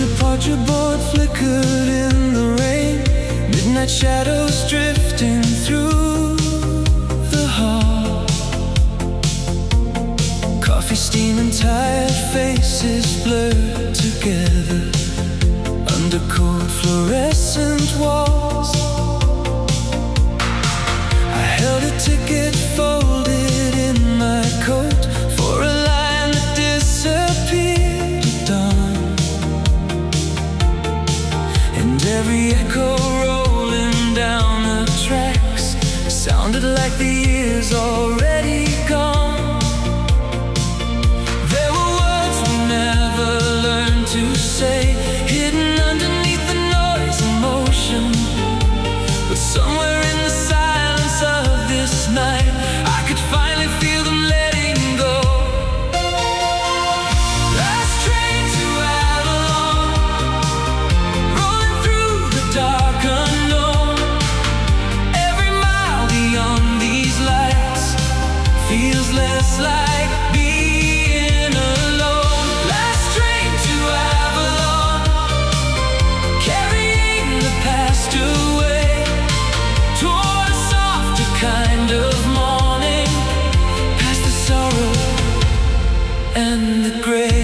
Departure board flickered in the rain, midnight shadows drifting through the hall. Coffee steam and tired faces blurred together under cold fluorescent walls. I held a ticket folded in my coat for a line that disappeared at dawn. Every echo rolling down the tracks sounded like the years already gone. There were words we never learned to say, hidden underneath the noise and motion. But somewhere in the silence of this night, I could finally feel them letting go. Last train to Avalon, dark unknown. Every mile beyond these lights feels less like being alone. Last train to Avalon, carrying the past away toward a softer kind of morning, past the sorrow and the gray.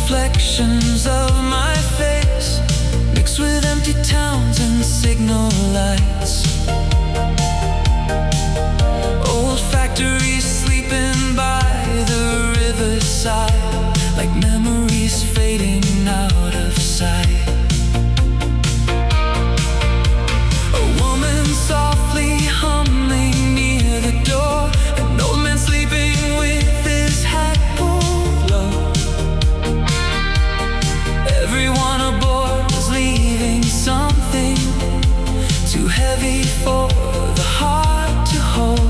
Reflections of my face mixed with empty towns and signal lights. Old factories sleeping by the riverside, like memories fading out of sight. A woman softly humming near the door, an old man sleeping with his hat pulled low. Everyone aboard was leaving something too heavy for the heart to hold.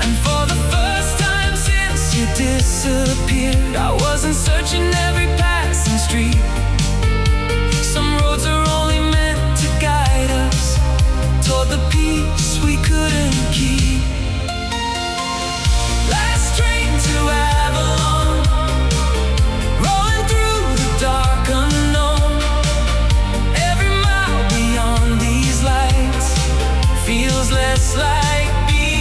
And for the first time since you disappeared, I wasn't searching every passing street. Some roads are only meant to guide us toward the peace we couldn't keep. Last train to Avalon, rolling through the dark unknown. Every mile beyond these lights feels less like being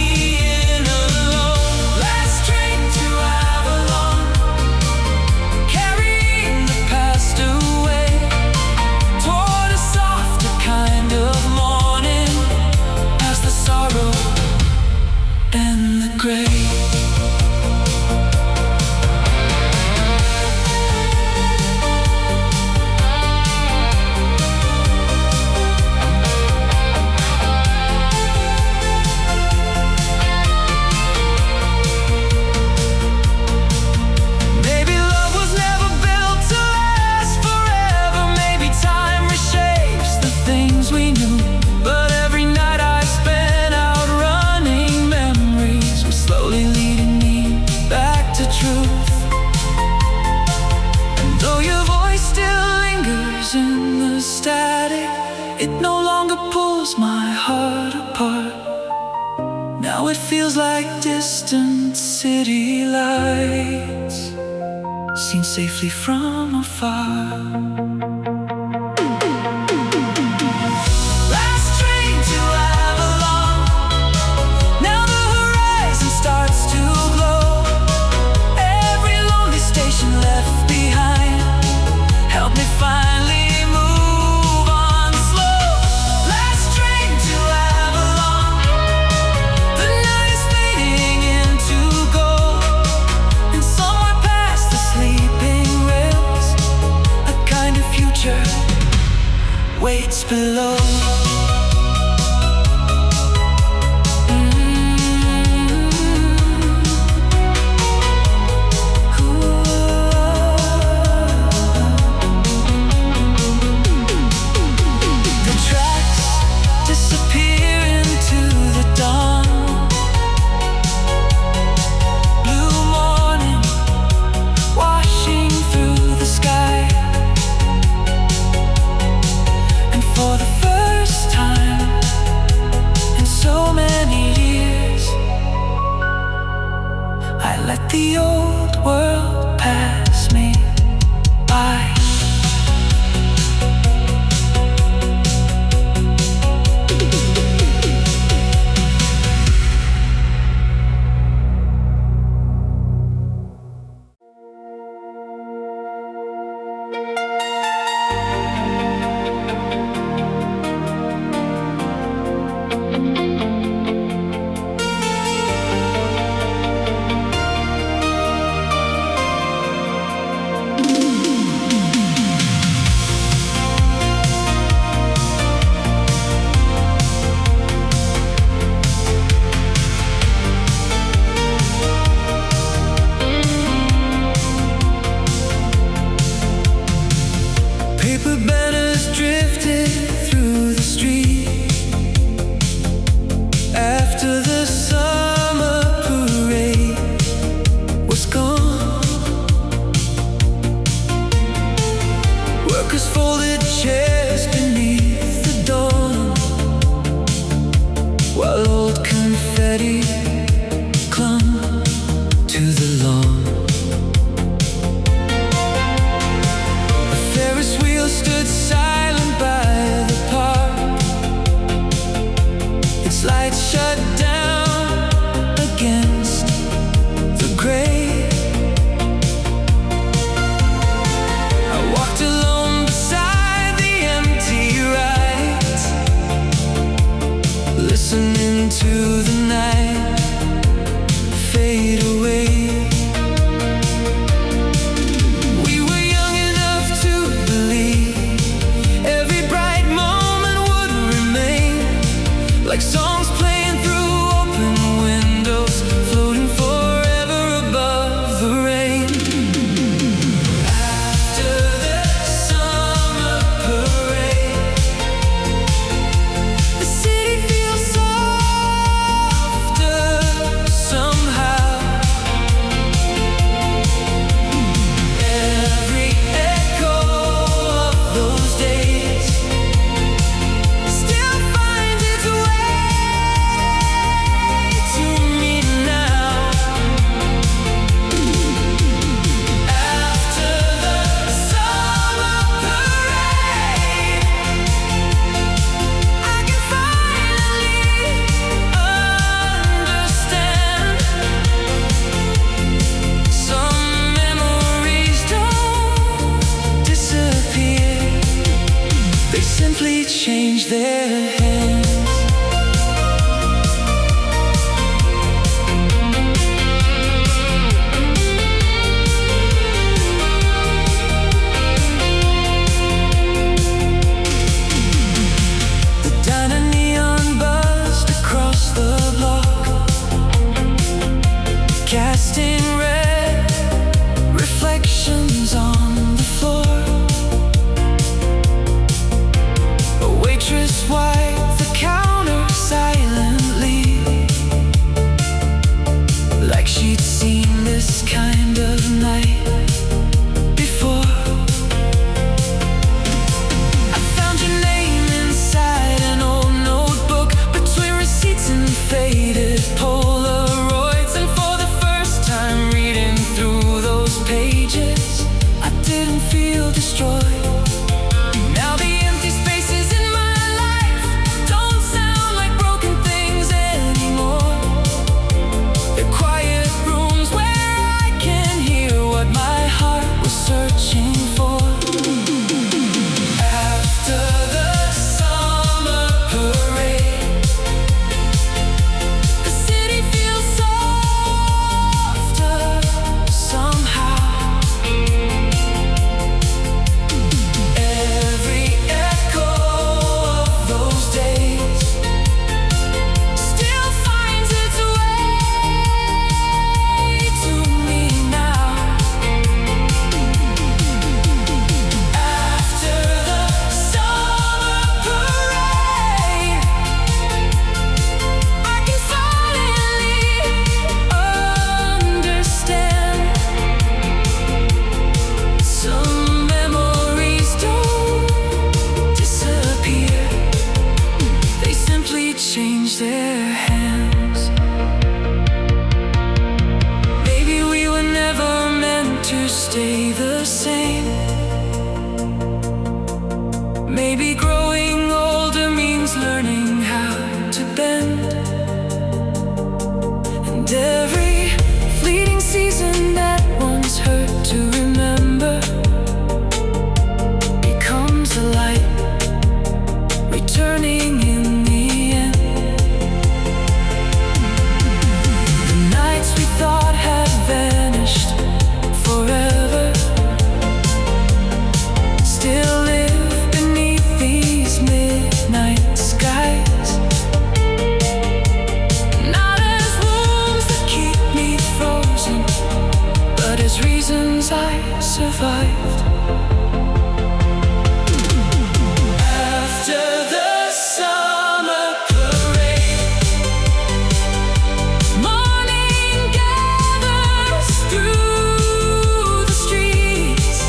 Now it feels like distant city lights seen safely from afar. Last train to Avalon. Now the horizon starts to glow. Every lonely station left behind. Help me finally move on slow. Last train to Avalon. The night is fading into gold, and somewhere past the sleeping rails, a kind of future waits below. The tracks disappear into the dawn. Blue morning washing through the sky. And for the first time in so many years, I let the old world pass me by. Paper banners drifted through the street after the summer parade was gone. Workers folded chairs beneath the dawn, while old confetti clung to the lawn. Ferris wheel stood silent by the park, its lights shut down against the gray. I walked alone beside the empty rides, listening to the night fade away. We were young enough to believe every bright moment would remain, like songs playing through open windows, floating forever above the rain. After the summer parade, the city feels softer somehow. Every echo of those days still finds its way to me now. After the summer parade, I can finally understand. Some memories don't disappear, they simply change their hands. The diner neon buzzed across the block, casting red reflections on the floor. A waitress wiped 'cause I survived. After the summer parade, morning gathers through the streets.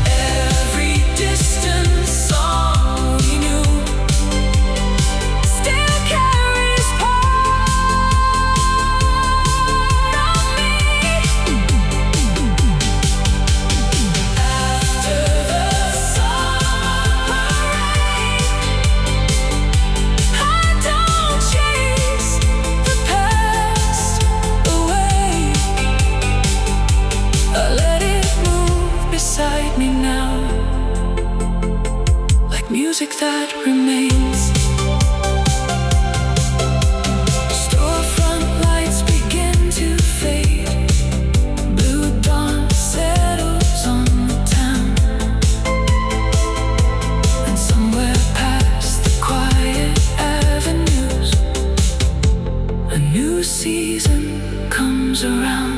Every distant song we knew still carries part of me. After the summer parade, I don't chase the past away. I let it move beside me now, like music that remains. Storefront lights begin to fade. Blue dawn settles on the town, and somewhere past the quiet avenues, a new season comes around.